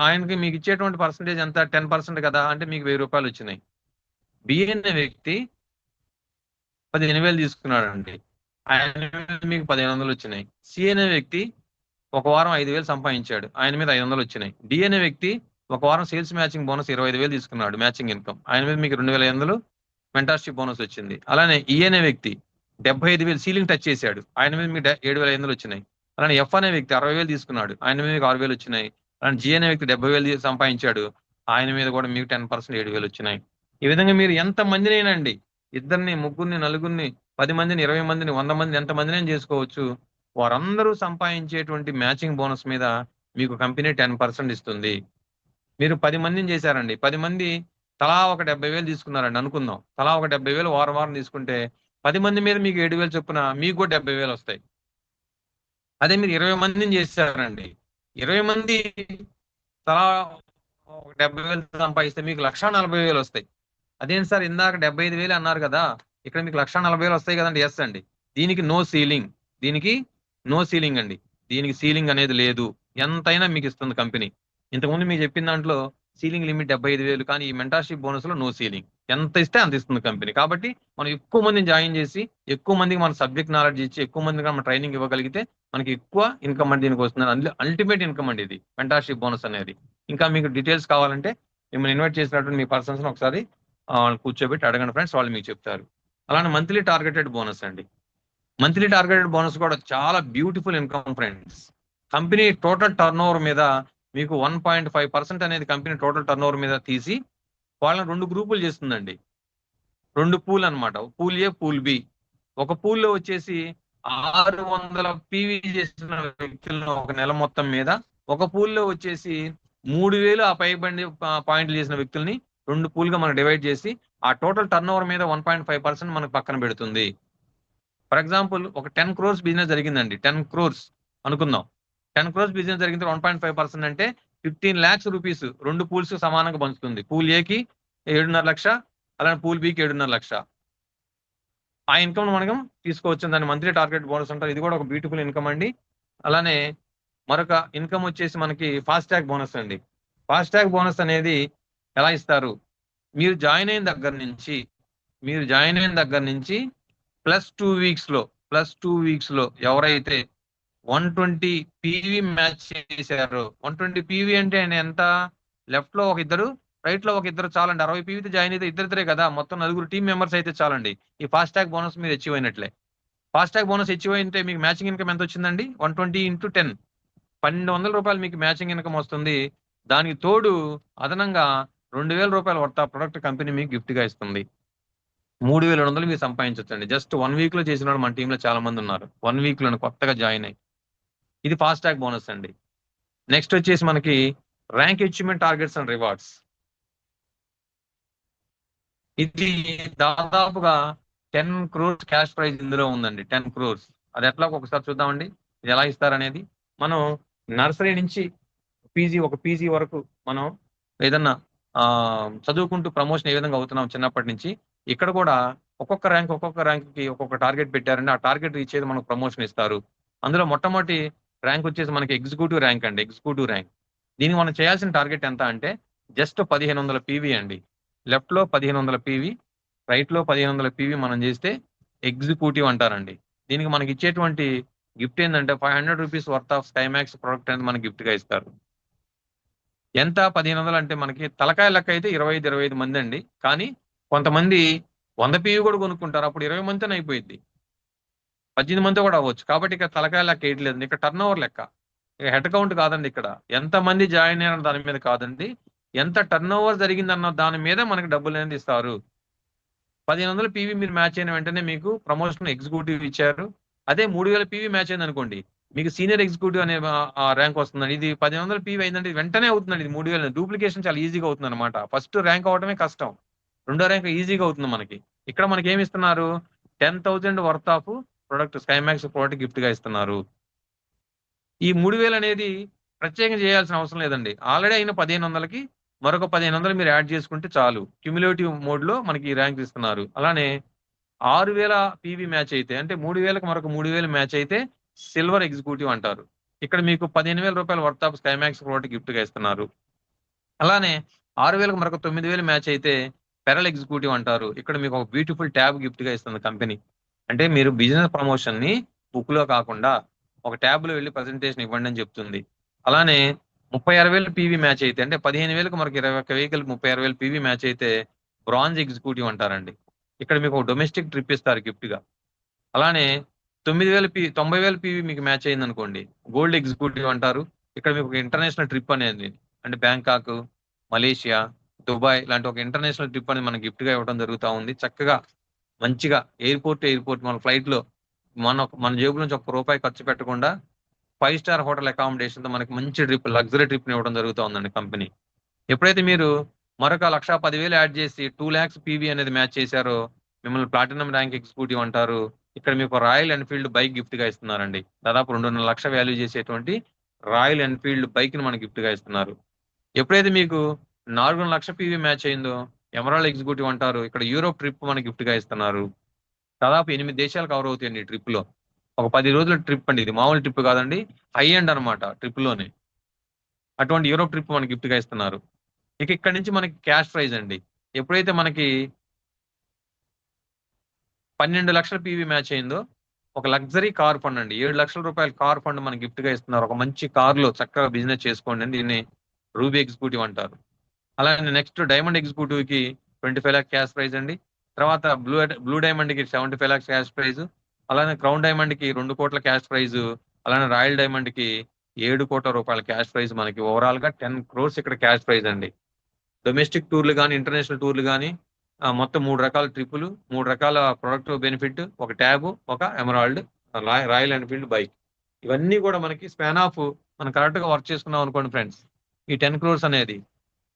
ఆయనకి మీకు ఇచ్చేటువంటి పర్సంటేజ్ ఎంత? 10% కదా, అంటే మీకు 1,000 రూపాయలు వచ్చినాయి. బి అనే వ్యక్తి 15,000 తీసుకున్నాడండి, ఆయన మీద మీకు 1,500 వచ్చినాయి. సి అనే వ్యక్తి ఒక వారం 5,000 సంపాదించాడు, ఆయన మీద 500 వచ్చినాయి. డి అనే వ్యక్తి ఒక వారం సేల్స్ మ్యాచింగ్ బోనస్ 25,000 తీసుకున్నాడు, మ్యాచింగ్ ఇన్కమ్, ఆయన మీద మీకు 2,500 మెంటార్షిప్ బోనస్ వచ్చింది. అలానే ఈ అనే వ్యక్తి 75,000 సీలింగ్ టచ్ చేశాడు, ఆయన మీద మీకు 7,500 వచ్చినాయి. అలానే ఎఫ్ అనే వ్యక్తి 60,000 తీసుకున్నాడు, ఆయన మీద మీకు 6,000 వచ్చినాయి. అలానే జి అనే వ్యక్తి 70,000 సంపాదించాడు, ఆయన మీద కూడా మీకు 10% 7,000 వచ్చినాయి. ఈ విధంగా మీరు ఎంత మందినైనండి, ఇద్దరిని, ముగ్గురిని, నలుగురిని, 10 మందిని, 20 మందిని, 100 మందిని, ఎంత మందినైనా చేసుకోవచ్చు. వారందరూ సంపాదించేటువంటి మ్యాచింగ్ బోనస్ మీద మీకు కంపెనీ 10% ఇస్తుంది. మీరు 10 మందిని చేశారండి, 10 మంది తలా ఒక 70,000 తీసుకున్నారండి అనుకుందాం. తలా ఒక 70,000 వారం వారం తీసుకుంటే 10 మంది మీద మీకు 7,000 చొప్పున మీకు కూడా 70,000 వస్తాయి. అదే మీరు 20 మందిని చేశారండి, 20 మంది తలా 70,000 సంపాదిస్తే మీకు 1,40,000 వస్తాయి. అదేంటి సార్, ఇందాక 75,000 అన్నారు కదా, ఇక్కడ మీకు 1,40,000 వస్తాయి కదండి. ఎస్ అండి, దీనికి నో సీలింగ్, దీనికి నో సీలింగ్ అండి. దీనికి సీలింగ్ అనేది లేదు, ఎంతైనా మీకు ఇస్తుంది కంపెనీ. ఇంతకుముందు మీకు చెప్పిన దాంట్లో సీలింగ్ లిమిట్ 75,000, కానీ ఈ మెంటార్షిప్ బోనస్ లో నో సీలింగ్, ఎంత ఇస్తే అంత ఇస్తుంది కంపెనీ. కాబట్టి మనం ఎక్కువ మందిని జాయిన్ చేసి, ఎక్కువ మందికి మన సబ్జెక్ట్ నాలెడ్జ్ ఇచ్చి, ఎక్కువ మందికి మనం ట్రైనింగ్ ఇవ్వగలిగితే మనకి ఎక్కువ ఇన్కమ్ అంటే దీనికి వస్తుంది. అల్టిమేట్ ఇన్కమ్ అండి ఇది మెంటార్షిప్ బోనస్ అనేది. ఇంకా మీకు డీటెయిల్స్ కావాలంటే మిమ్మల్ని ఇన్వైట్ చేసినటువంటి మీ పర్సన్స్ ఒకసారి కూర్చోబెట్టి అడగండి ఫ్రెండ్స్, వాళ్ళు మీకు చెప్తారు. అలానే మంత్లీ టార్గెటెడ్ బోనస్ అండి. మంత్లీ టార్గెటెడ్ బోనస్ కూడా చాలా beautiful income friends. Company total turn over మీద మీకు 1.5% అనేది కంపెనీ టోటల్ టర్న్ ఓవర్ మీద తీసి వాళ్ళని 2 గ్రూపులు చేస్తుందండి. 2 పూల్ అన్నమాట, పూల్ ఏ, పూల్ బి. ఒక పూల్లో వచ్చేసి 600 పీవీ చేసిన వ్యక్తులను ఒక నెల మొత్తం మీద, ఒక పూల్లో వచ్చేసి 3,000 ఆ పైబండి పాయింట్లు చేసిన వ్యక్తుల్ని 2 పూల్ గా మనం డివైడ్ చేసి ఆ టోటల్ టర్న్ ఓవర్ మీద 1.5% మనకు పక్కన పెడుతుంది. ఫర్ ఎగ్జాంపుల్, ఒక 10 crores బిజినెస్ జరిగిందండి, 10 crores అనుకుందాం. 10 crores బిజినెస్ జరిగితే 1.5% అంటే 15 lakhs రూపీస్ 2 పూల్స్ సమానంగా పంచుతుంది. పూల్ ఏకి 7.5 లక్ష, అలానే పూల్ బికి 7.5 లక్ష. ఆ ఇన్కమ్ మనం తీసుకోవచ్చు, దాన్ని మంత్లీ టార్గెట్ బోనస్ అంటారు. ఇది కూడా ఒక బ్యూటిఫుల్ ఇన్కమ్ అండి. అలానే మరొక ఇన్కమ్ వచ్చేసి మనకి ఫాస్ట్ ట్యాగ్ బోనస్ అండి. ఫాస్ట్ ట్యాగ్ బోనస్ అనేది ఎలా ఇస్తారు? మీరు జాయిన్ అయిన దగ్గర నుంచి +2 వీక్స్ లో ఎవరైతే 120 పీవీ మ్యాచ్ చేశారో, 120 పీవీ అంటే ఎంత? లెఫ్ట్ లో ఒక ఇద్దరు, రైట్ లో ఒక ఇద్దరు చాలండి. 60 పీవీతో జాయిన్ అయితే ఇద్దరిద్దరే కదా, మొత్తం 9 టీమ్ మెంబర్స్ అయితే చాలండి. ఈ ఫాస్ట్ ట్యాగ్ బోనస్ మీరు అచీవ్ అయినట్లే. ఫాస్ట్ ట్యాగ్ బోనస్ అచీవ్ అయితే మీకు మ్యాచింగ్ ఇన్కమ్ ఎంత వచ్చిందండి? 120 × 10, 1,200 రూపాయలు మీకు మ్యాచింగ్ ఇన్కమ్ వస్తుంది. దానికి తోడు అదనంగా 2,000 రూపాయల వర్త ప్రొడక్ట్ కంపెనీ మీకు గిఫ్ట్ గా ఇస్తుంది. 3,200 మీరు సంపాదించవచ్చండి. జస్ట్ 1 వీక్ లో చేసిన వాళ్ళు మన టీంలో చాలా మంది ఉన్నారు. 1 వీక్ లో కొత్తగా జాయిన్ అయ్యి. ఇది ఫాస్ట్ ట్రాక్ బోనస్ అండి. నెక్స్ట్ వచ్చేసి మనకి rank achievement targets and rewards. ఇది దాదాపుగా 10 crores క్యాష్ ప్రైజ్ ఇందులో ఉందండి. 10 crores. అది ఎట్లా ఒకసారి చూద్దామండి. ఇది ఎలా ఇస్తారనేది. మనం నర్సరీ నుంచి ఒక పీజీ వరకు మనం ఏదన్నా చదువుకుంటూ ప్రమోషన్ ఏ విధంగా అవుతున్నాం చిన్నప్పటి నుంచి, ఇక్కడ కూడా ఒక్కొక్క ర్యాంక్ కి ఒక్కొక్క టార్గెట్ పెట్టారండి. ఆ టార్గెట్ రీచ్ అయితే మనకు ప్రమోషన్ ఇస్తారు. అందులో మొట్టమొదటి ర్యాంక్ వచ్చేసి మనకి ఎగ్జిక్యూటివ్ ర్యాంక్ అండి. Executive rank. దీనికి మనం చేయాల్సిన టార్గెట్ ఎంత అంటే జస్ట్ 1500 పీవీ అండి. లెఫ్ట్ లో 1500 పీవీ, రైట్ లో 1500 పీవీ మనం చేస్తే ఎగ్జిక్యూటివ్ అంటారండి. దీనికి మనకి ఇచ్చేటువంటి గిఫ్ట్ ఏంటంటే 500 రూపీస్ వర్త్ ఆఫ్ స్కైమాక్స్ ప్రోడక్ట్ అనేది మనకి గిఫ్ట్ గా ఇస్తారు. ఎంత 1500 అంటే మనకి తలకాయ లెక్క అయితే 25 మంది అండి. కానీ కొంతమంది 100 పీవీ కూడా కొనుక్కుంటారు. అప్పుడు 20 మందితోనే అయిపోయింది. 18 మంది కూడా అవ్వచ్చు. కాబట్టి ఇక్కడ తలకాయ లెక్క వేయట్లేదు. ఇక్కడ టర్న్ ఓవర్ లెక్క. ఇక హెడ్ కౌంట్ కాదండి. ఇక్కడ ఎంత మంది జాయిన్ అయిన దాని మీద కాదండి, ఎంత టర్న్ ఓవర్ జరిగిందన్న దాని మీద మనకి డబ్బులు అనేది ఇస్తారు. 1500 పీవీ మీరు మ్యాచ్ అయిన వెంటనే మీకు ప్రమోషన్ ఎగ్జిక్యూటివ్ ఇచ్చారు. అదే 3000 పీవీ మ్యాచ్ అయింది అనుకోండి, మీకు సీనియర్ ఎగ్జిక్యూటివ్ అనే ర్యాంక్ వస్తుందండి. ఇది 1500 పీవీ అయిందంటే వెంటనే అవుతుందండి. ఇది 3000 డూప్లికేషన్ చాలా ఈజీగా అవుతుంది అనమాట. ఫస్ట్ ర్యాంక్ అవడమే కష్టం, రెండో ర్యాంక్ ఈజీగా అవుతుంది మనకి. ఇక్కడ మనకి ఏమి ఇస్తున్నారు, 10,000 worth of product Skymax product gift గా ఇస్తున్నారు. ఈ 3000 అనేది ప్రత్యేకంగా చేయాల్సిన అవసరం లేదండి. ఆల్రెడీ అయిన 1500కి మరొక 1500 మీరు యాడ్ చేసుకుంటే చాలు. క్యుములేటివ్ మోడ్ లో మనకి ర్యాంక్ ఇస్తున్నారు. అలానే 6000 పీవీ మ్యాచ్ అయితే, అంటే 3000కి మరొక 3000 మ్యాచ్ అయితే సిల్వర్ ఎగ్జిక్యూటివ్ అంటారు. ఇక్కడ మీకు 15,000 రూపాయల వర్త్ ఆఫ్ స్కైమాక్స్ ప్రోడక్ట్ గిఫ్ట్ గా ఇస్తున్నారు. అలానే 6000కి మరొక 9,000 మ్యాచ్ అయితే పెరల్ ఎగ్జిక్యూటివ్ అంటారు. ఇక్కడ మీకు ఒక బ్యూటిఫుల్ ట్యాబ్ గిఫ్ట్ గా ఇస్తుంది కంపెనీ. అంటే మీరు బిజినెస్ ప్రమోషన్ ని బుక్ లో కాకుండా ఒక ట్యాబ్ లో వెళ్ళి ప్రజెంటేషన్ ఇవ్వండి అని చెప్తుంది. అలానే 36,000 పీవీ మ్యాచ్ అయితే, అంటే 15,000కి మనకి 21 వెహికల్ 36,000 పీవీ మ్యాచ్ అయితే బ్రాంజ్ ఎగ్జిక్యూటివ్ అంటారండి. ఇక్కడ మీకు ఒక డొమెస్టిక్ ట్రిప్ ఇస్తారు గిఫ్ట్ గా. అలానే 90,000 పీవీ మీకు మ్యాచ్ అయింది అనుకోండి, గోల్డ్ ఎగ్జిక్యూటివ్ అంటారు. ఇక్కడ మీకు ఒక ఇంటర్నేషనల్ ట్రిప్ అనేది, అంటే బ్యాంకాక్, మలేషియా, దుబాయ్ లాంటి ఒక ఇంటర్నేషనల్ ట్రిప్ అనేది మనకి గిఫ్ట్ గా ఇవ్వడం జరుగుతూ ఉంది. చక్కగా మంచిగా ఎయిర్పోర్ట్ మన ఫ్లైట్ లో మన జేబు నుంచి ₹1 ఖర్చు పెట్టకుండా 5 స్టార్ హోటల్ అకామిడేషన్ తో మనకి మంచి ట్రిప్, లగ్జరీ ట్రిప్ ని ఇవ్వడం జరుగుతూ ఉందండి కంపెనీ. ఎప్పుడైతే మీరు మరొక 1,10,000 యాడ్ చేసి 2 lakhs పీవీ అనేది మ్యాచ్ చేశారో మిమ్మల్ని ప్లాటినం ర్యాంక్ ఎగ్జిక్యూటివ్ అంటారు. ఇక్కడ మీకు రాయల్ ఎన్ఫీల్డ్ బైక్ గిఫ్ట్ గా ఇస్తున్నారండి. దాదాపు 2.5 లక్షల వాల్యూ చేసేటువంటి రాయల్ ఎన్ఫీల్డ్ బైక్ ని మనకి గిఫ్ట్ గా ఇస్తున్నారు. ఎప్పుడైతే మీకు 4 లక్షల పీవీ మ్యాచ్ అయిందో ఎమరాల్డ్ ఎగ్జిక్యూటివ్ అంటారు. ఇక్కడ యూరోప్ ట్రిప్ మనకి గిఫ్ట్ గా ఇస్తున్నారు. దాదాపు 8 దేశాలు కవర్ అవుతాయండి ఈ ట్రిప్ లో. ఒక 10 రోజుల ట్రిప్ అండి. ఇది మామూలు ట్రిప్ కాదండి, హై ఎండ్ అనమాట ట్రిప్ లోనే. అటువంటి యూరోప్ ట్రిప్ మనకి గిఫ్ట్ గా ఇస్తున్నారు. ఇక ఇక్కడ నుంచి మనకి క్యాష్ ప్రైజ్ అండి. ఎప్పుడైతే మనకి 12 లక్షల పీవీ మ్యాచ్ అయిందో ఒక లగ్జరీ కార్ ఫండ్ అండి, 7 లక్షల రూపాయల కార్ ఫండ్ మనకి గిఫ్ట్ గా ఇస్తున్నారు. ఒక మంచి కార్ లో చక్కగా బిజినెస్ చేసుకోండి అని దీన్ని రూబీ ఎగ్జిక్యూటివ్ అంటారు. అలానే నెక్స్ట్ డైమండ్ ఎగ్జిక్యూటివ్ కి 25 లాక్ క్యాష్ ప్రైజ్ అండి. తర్వాత బ్లూ డైమండ్ కి 75 లాక్స్ క్యాష్ ప్రైజ్. అలానే క్రౌన్ డైమండ్ కి 2 కోట్ల క్యాష్ ప్రైజ్. అలానే రాయల్ డైమండ్ కి 7 కోట్ల రూపాయల క్యాష్ ప్రైజ్. మనకి ఓవరాల్ గా 10 crores ఇక్కడ క్యాష్ ప్రైజ్ అండి. డొమెస్టిక్ టూర్లు కానీ ఇంటర్నేషనల్ టూర్లు కానీ మొత్తం 3 రకాల ట్రిప్పులు, 3 రకాల ప్రొడక్ట్ బెనిఫిట్, ఒక ట్యాబ్, ఒక ఎమరాల్డ్, రాయల్ ఎన్ఫీల్డ్ బైక్. ఇవన్నీ కూడా మనకి స్పాన్ ఆఫ్ మనం కరెక్ట్ గా వర్క్ చేసుకున్నాం అనుకోండి ఫ్రెండ్స్, ఈ 10 crores అనేది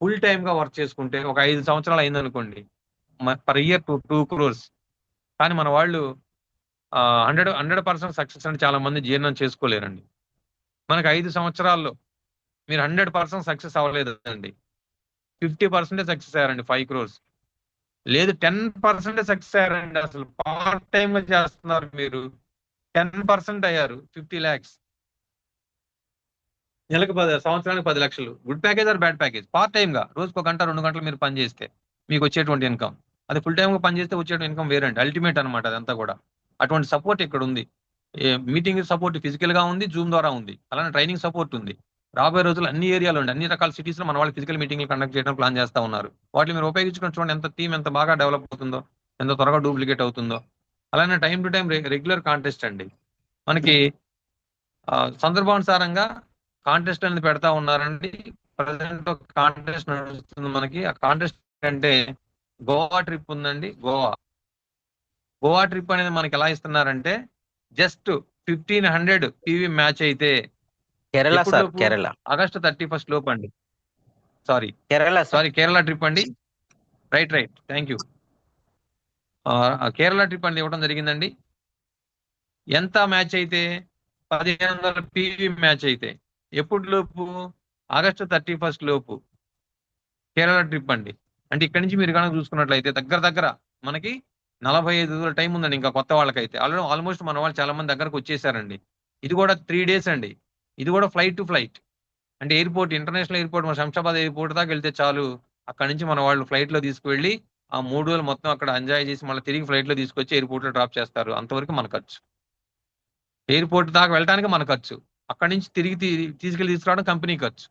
ఫుల్ టైమ్ గా వర్క్ చేసుకుంటే ఒక 5 సంవత్సరాలు అయింది అనుకోండి, పర్ ఇయర్ 2 crores. కానీ మన వాళ్ళు 100% సక్సెస్ అని చాలా మంది జీర్ణం చేసుకోలేరండి. మనకి 5 సంవత్సరాల్లో మీరు 100% సక్సెస్ అవ్వలేదండి, 50% సక్సెస్ అయ్యారండి 5 crores. లేదు 10% సక్సెస్ అయ్యారండి. అసలు పార్ట్ టైమ్ గా చేస్తున్నారు మీరు, 10% అయ్యారు 50 lakhs. నెలకు సంవత్సరానికి 10 లక్షలు. Good package or bad package? Part time గా రోజుకు 1 గంట 2 గంటలు మీరు పని చేస్తే మీకు వచ్చేటువంటి ఇన్కమ్, అది ఫుల్ టైమ్ గా పని చేస్తే వచ్చేటువంటి ఇన్కమ్ వేరండి. అల్టిమేట్ అనమాట అదంతా కూడా. అటువంటి సపోర్ట్ ఇక్కడ ఉంది. మీటింగ్ సపోర్ట్ ఫిజికల్ గా ఉంది, జూమ్ ద్వారా ఉంది. అలానే ట్రైనింగ్ సపోర్ట్ ఉంది. రాబోయే రోజులు అన్ని ఏరియాలో ఉండి అన్ని రకాల సిటీస్ లో మన వాళ్ళు ఫిజికల్ మీటింగ్లు కండక్ట్ చేయడం ప్లాన్ చేస్తా ఉన్నారు. వాటిని మీరు ఉపయోగించుకొని చూడండి ఎంత టీం ఎంత బాగా డెవలప్ అవుతుందో, ఎంత త్వరగా డూప్లికేట్ అవుతుందో. అలానే time to time regular contest అండి. మనకి సందర్భానుసారంగా కాంటెస్ట్ అనేది పెడతా ఉన్నారండి. ప్రజెంట్ ఒక కాంటెస్ట్ నడుస్తుంది మనకి. ఆ కాంటెస్ట్ అంటే గోవా ట్రిప్ ఉందండి. గోవా గోవా ట్రిప్ అనేది మనకి ఎలా ఇస్తున్నారంటే జస్ట్ 1500 పీవీ మ్యాచ్ అయితే కేరళ ఎప్పుడు సార్, లోపు కేరళ. ఆగస్టు 31 లోపు అండి. Sorry Kerala sir. Sorry Kerala trip అండి. Right thank you. Kerala trip అండి ఇవ్వడం జరిగిందండి. ఎంత మ్యాచ్ అయితే 1500 పీవీ మ్యాచ్ అయితే ఎప్పుడు లోపు ఆగస్టు 31 లోపు కేరళ ట్రిప్ అండి. అంటే ఇక్కడి నుంచి మీరు కనుక చూసుకున్నట్లయితే దగ్గర మనకి 45 రోజుల టైం ఉందండి ఇంకా కొత్త వాళ్ళకైతే. ఆల్మోస్ట్ మన వాళ్ళు చాలా మంది దగ్గరకు వచ్చేసారండి. ఇది కూడా 3 డేస్ అండి. ఇది కూడా ఫ్లైట్ టు ఫ్లైట్ అంటే ఎయిర్పోర్ట్, ఇంటర్నేషనల్ ఎయిర్పోర్ట్ మన శంషాబాద్ ఎయిర్పోర్ట్ దాకా వెళ్తే చాలు. అక్కడ నుంచి మన వాళ్ళు ఫ్లైట్ లో తీసుకువెళ్ళి ఆ 3 రోజులు మొత్తం అక్కడ ఎంజాయ్ చేసి మళ్ళీ తిరిగి ఫ్లైట్ లో తీసుకొచ్చి ఎయిర్పోర్ట్ లో డ్రాప్ చేస్తారు. అంతవరకు మన ఖర్చు. ఎయిర్పోర్ట్ దాకా వెళ్ళడానికి మన ఖర్చు, అక్కడి నుంచి తిరిగి తీసుకురావడం కంపెనీ ఖర్చు.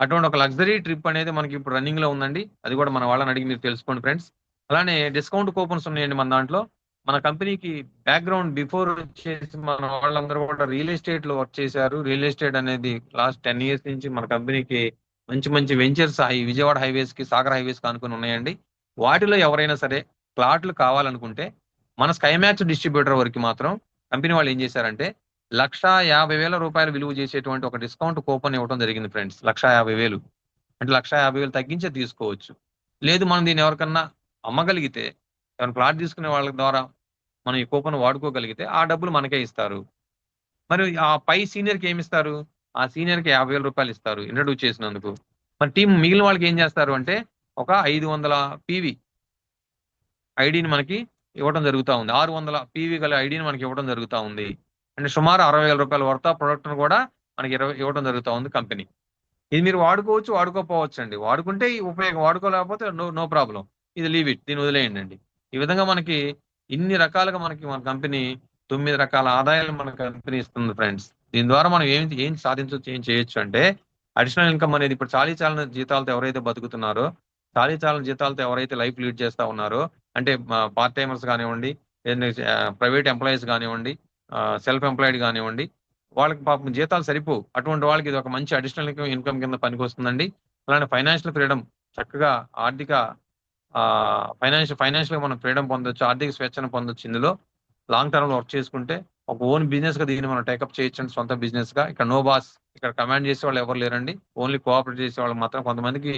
అటువంటి ఒక లగ్జరీ ట్రిప్ అనేది మనకి ఇప్పుడు రన్నింగ్ లో ఉందండి. అది కూడా మన వాళ్ళని అడిగి మీరు తెలుసుకోండి ఫ్రెండ్స్. అలానే డిస్కౌంట్ కూపన్స్ ఉన్నాయండి మన దాంట్లో. మన కంపెనీకి బ్యాక్గ్రౌండ్ బిఫోర్ వచ్చేసి మన వాళ్ళందరూ కూడా రియల్ ఎస్టేట్ లో వర్క్ చేశారు. రియల్ ఎస్టేట్ అనేది లాస్ట్ 10 years నుంచి మన కంపెనీకి మంచి వెంచర్స్ విజయవాడ హైవేస్ కి, సాగర్ హైవేస్ కి అనుకుని ఉన్నాయండి. వాటిలో ఎవరైనా సరే ప్లాట్లు కావాలనుకుంటే మన స్కైమాక్స్ డిస్ట్రిబ్యూటర్ వరకు మాత్రం కంపెనీ వాళ్ళు ఏం చేశారంటే 1,50,000 విలువ చేసేటువంటి ఒక డిస్కౌంట్ కూపన్ ఇవ్వడం జరిగింది ఫ్రెండ్స్. 1,50,000 అంటే 1,50,000 తగ్గించే తీసుకోవచ్చు. లేదు మనం దీన్ని ఎవరికన్నా అమ్మగలిగితే, ఎవరైనా ప్లాట్ తీసుకునే వాళ్ళ ద్వారా మనం ఈ కూపన్ వాడుకోగలిగితే ఆ డబ్బులు మనకే ఇస్తారు. మరి ఆ పై సీనియర్ కి ఏమి ఇస్తారు? ఆ సీనియర్ కి 50,000 ఇస్తారు ఇంట్రడ్యూస్ చేసినందుకు. మరి టీం మిగిలిన వాళ్ళకి ఏం చేస్తారు అంటే ఒక 500 పీవీ ఐడిని మనకి ఇవ్వడం జరుగుతూ ఉంది. 600 పీవీ గల ఐడిని మనకి ఇవ్వడం జరుగుతూ ఉంది. అంటే సుమారు 60,000 వర్త్ ఆఫ్ ప్రొడక్ట్ కూడా మనకి ఇవ్వడం జరుగుతూ ఉంది కంపెనీ. ఇది మీరు వాడుకోవచ్చు, వాడుకోపోవచ్చు అండి. వాడుకుంటే ఈ ఉపయోగం, వాడుకోలేకపోతే నో ప్రాబ్లం. ఇది లీవ్ ఇట్, దీన్ని వదిలేయండి అండి. ఈ విధంగా మనకి ఇన్ని రకాలుగా మనకి మన కంపెనీ 9 రకాల ఆదాయాలు మన కంపెనీ ఇస్తుంది ఫ్రెండ్స్. దీని ద్వారా మనం ఏం సాధించవచ్చు, ఏం చేయొచ్చు అంటే అడిషనల్ ఇన్కమ్ అనేది ఇప్పుడు చాలీ చాలని జీతాలతో ఎవరైతే బతుకుతున్నారో, చాలీ చాలని జీతాలతో ఎవరైతే లైఫ్ లీడ్ చేస్తా ఉన్నారో, అంటే పార్ట్ టైమర్స్ కానివ్వండి, ప్రైవేట్ ఎంప్లాయీస్ కానివ్వండి, సెల్ఫ్ ఎంప్లాయిడ్ కానివ్వండి, వాళ్ళకి పాపం జీతాలు సరిపోవు. అటువంటి వాళ్ళకి ఇది ఒక మంచి అడిషనల్ ఇన్కమ్ కింద పనికొస్తుందండి. అలానే ఫైనాన్షియల్ ఫ్రీడమ్, చక్కగా ఆర్థిక ఫైనాన్షియల్ మనం ఫ్రీడమ్ పొందొచ్చు, ఆర్థిక స్వేచ్ఛను పొందొచ్చు. ఇందులో లాంగ్ టర్మ్ లో వర్క్ చేసుకుంటే ఒక ఓన్ బిజినెస్ గా దీన్ని మనం టేకప్ చేయొచ్చు, సొంత బిజినెస్ గా. ఇక్కడ నో బాస్, ఇక్కడ కమాండ్ చేసే వాళ్ళు ఎవరు లేరండి. ఓన్లీ కోఆపరేట్ చేసే వాళ్ళు మాత్రం. కొంతమందికి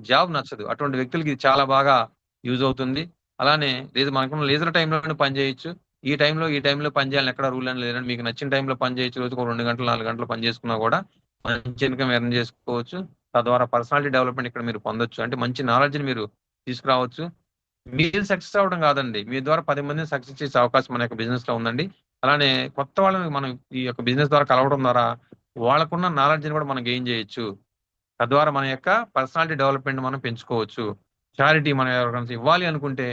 జాబ్ నచ్చదు, అటువంటి వ్యక్తులకి ఇది చాలా బాగా యూజ్ అవుతుంది. అలానే లేదు మనకున్న లేజర్ టైంలోనే పని చేయొచ్చు. ఈ టైంలో పని చేయాలని ఎక్కడ రూల్ అని లేదండి. మీకు నచ్చిన టైంలో పని చేయొచ్చు. రోజుకు 2 గంటలు 4 గంటలు పని చేసుకున్నా కూడా మంచి ఇన్కమ్ ఎర్న్ చేసుకోవచ్చు. తద్వారా పర్సనాలిటీ డెవలప్మెంట్ ఇక్కడ మీరు పొందొచ్చు. అంటే మంచి నాలెడ్జ్ ని మీరు తీసుకురావచ్చు. మీరు సక్సెస్ అవ్వడం కాదండి, మీ ద్వారా 10 మందిని సక్సెస్ చేసే అవకాశం మన యొక్క బిజినెస్ లో ఉందండి. అలానే కొత్త వాళ్ళని మనం ఈ యొక్క బిజినెస్ ద్వారా కలవడం ద్వారా వాళ్ళకున్న నాలెడ్జ్ ని కూడా మనం గెయిన్ చేయొచ్చు. తద్వారా మన యొక్క పర్సనాలిటీ డెవలప్మెంట్ మనం పెంచుకోవచ్చు. చారిటీ మనం ఎవరికైనా ఇవ్వాలి అనుకుంటే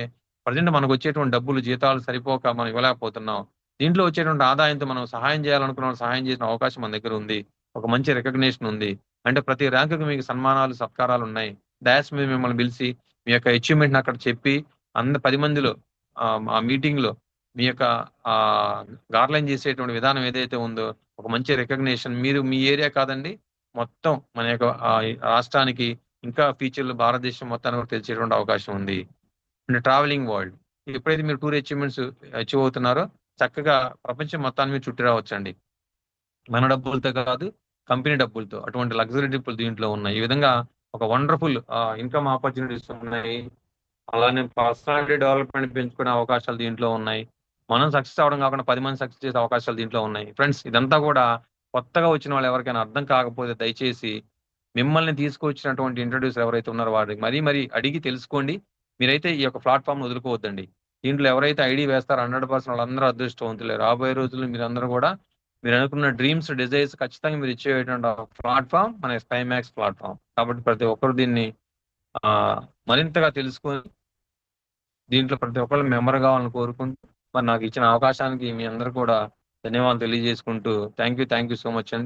ప్రజెంట్ మనకు వచ్చేటువంటి డబ్బులు, జీతాలు సరిపోక మనం ఇవ్వలేకపోతున్నాం. దీంట్లో వచ్చేటువంటి ఆదాయంతో మనం సహాయం చేయాలనుకున్న సహాయం చేసిన అవకాశం మన దగ్గర ఉంది. ఒక మంచి రికగ్నిషన్ ఉంది. అంటే ప్రతి ర్యాంకుకి మీకు సన్మానాలు, సత్కారాలు ఉన్నాయి. డయాస్ మీద మిమ్మల్ని పిలిచి మీ యొక్క అచీవ్మెంట్ అక్కడ చెప్పి 10 మందిలో ఆ మీటింగ్ లో మీ యొక్క గార్లైన్ చేసేటువంటి విధానం ఏదైతే ఉందో ఒక మంచి రికగ్నిషన్. మీరు మీ ఏరియా కాదండి, మొత్తం మన యొక్క రాష్ట్రానికి, ఇంకా ఫ్యూచర్ లో భారతదేశం మొత్తానికి కూడా తెలిసేటువంటి అవకాశం ఉంది. అంటే ట్రావెలింగ్ వరల్డ్, ఎప్పుడైతే మీరు టూర్ అచీవ్మెంట్స్ అచీవ్ అవుతున్నారో చక్కగా ప్రపంచం మొత్తాన్ని మీరు చుట్టి రావచ్చండి. మన డబ్బులతో కాదు, కంపెనీ డబ్బులతో. అటువంటి లగ్జరీ ట్రిప్పులు దీంట్లో ఉన్నాయి. ఈ విధంగా ఒక వండర్ఫుల్ ఇన్కమ్ ఆపర్చునిటీస్ ఉన్నాయి. అలానే పర్సనాలిటీ డెవలప్మెంట్ పెంచుకునే అవకాశాలు దీంట్లో ఉన్నాయి. మనం సక్సెస్ అవడం కాకుండా 10 మంది సక్సెస్ చేసే అవకాశాలు దీంట్లో ఉన్నాయి. ఫ్రెండ్స్, ఇదంతా కూడా కొత్తగా వచ్చిన వాళ్ళు ఎవరికైనా అర్థం కాకపోతే దయచేసి మిమ్మల్ని తీసుకొచ్చినటువంటి ఇంట్రడ్యూసర్ ఎవరైతే ఉన్నారో వారికి మరీ అడిగి తెలుసుకోండి. మీరైతే ఈ యొక్క ప్లాట్ఫామ్ వదులుకోవద్దండి. దీంట్లో ఎవరైతే ఐడి వేస్తారో 100% వాళ్ళందరూ అదృష్టవంతులే. రాబోయే రోజుల్లో మీరందరూ కూడా మీరు అనుకున్న డ్రీమ్స్, డిజైర్స్ ఖచ్చితంగా మీరు ఇచ్చేటువంటి ప్లాట్ఫామ్ మన స్కైమాక్స్ ప్లాట్ఫామ్. కాబట్టి ప్రతి ఒక్కరు దీన్ని మరింతగా తెలుసుకొని దీంట్లో ప్రతి ఒక్కరు మెంబర్ కావాలని కోరుకుంటూ, మరి నాకు ఇచ్చిన అవకాశానికి మీ అందరూ కూడా ధన్యవాదాలు తెలియజేసుకుంటూ థ్యాంక్ యూ సో మచ్ అండి.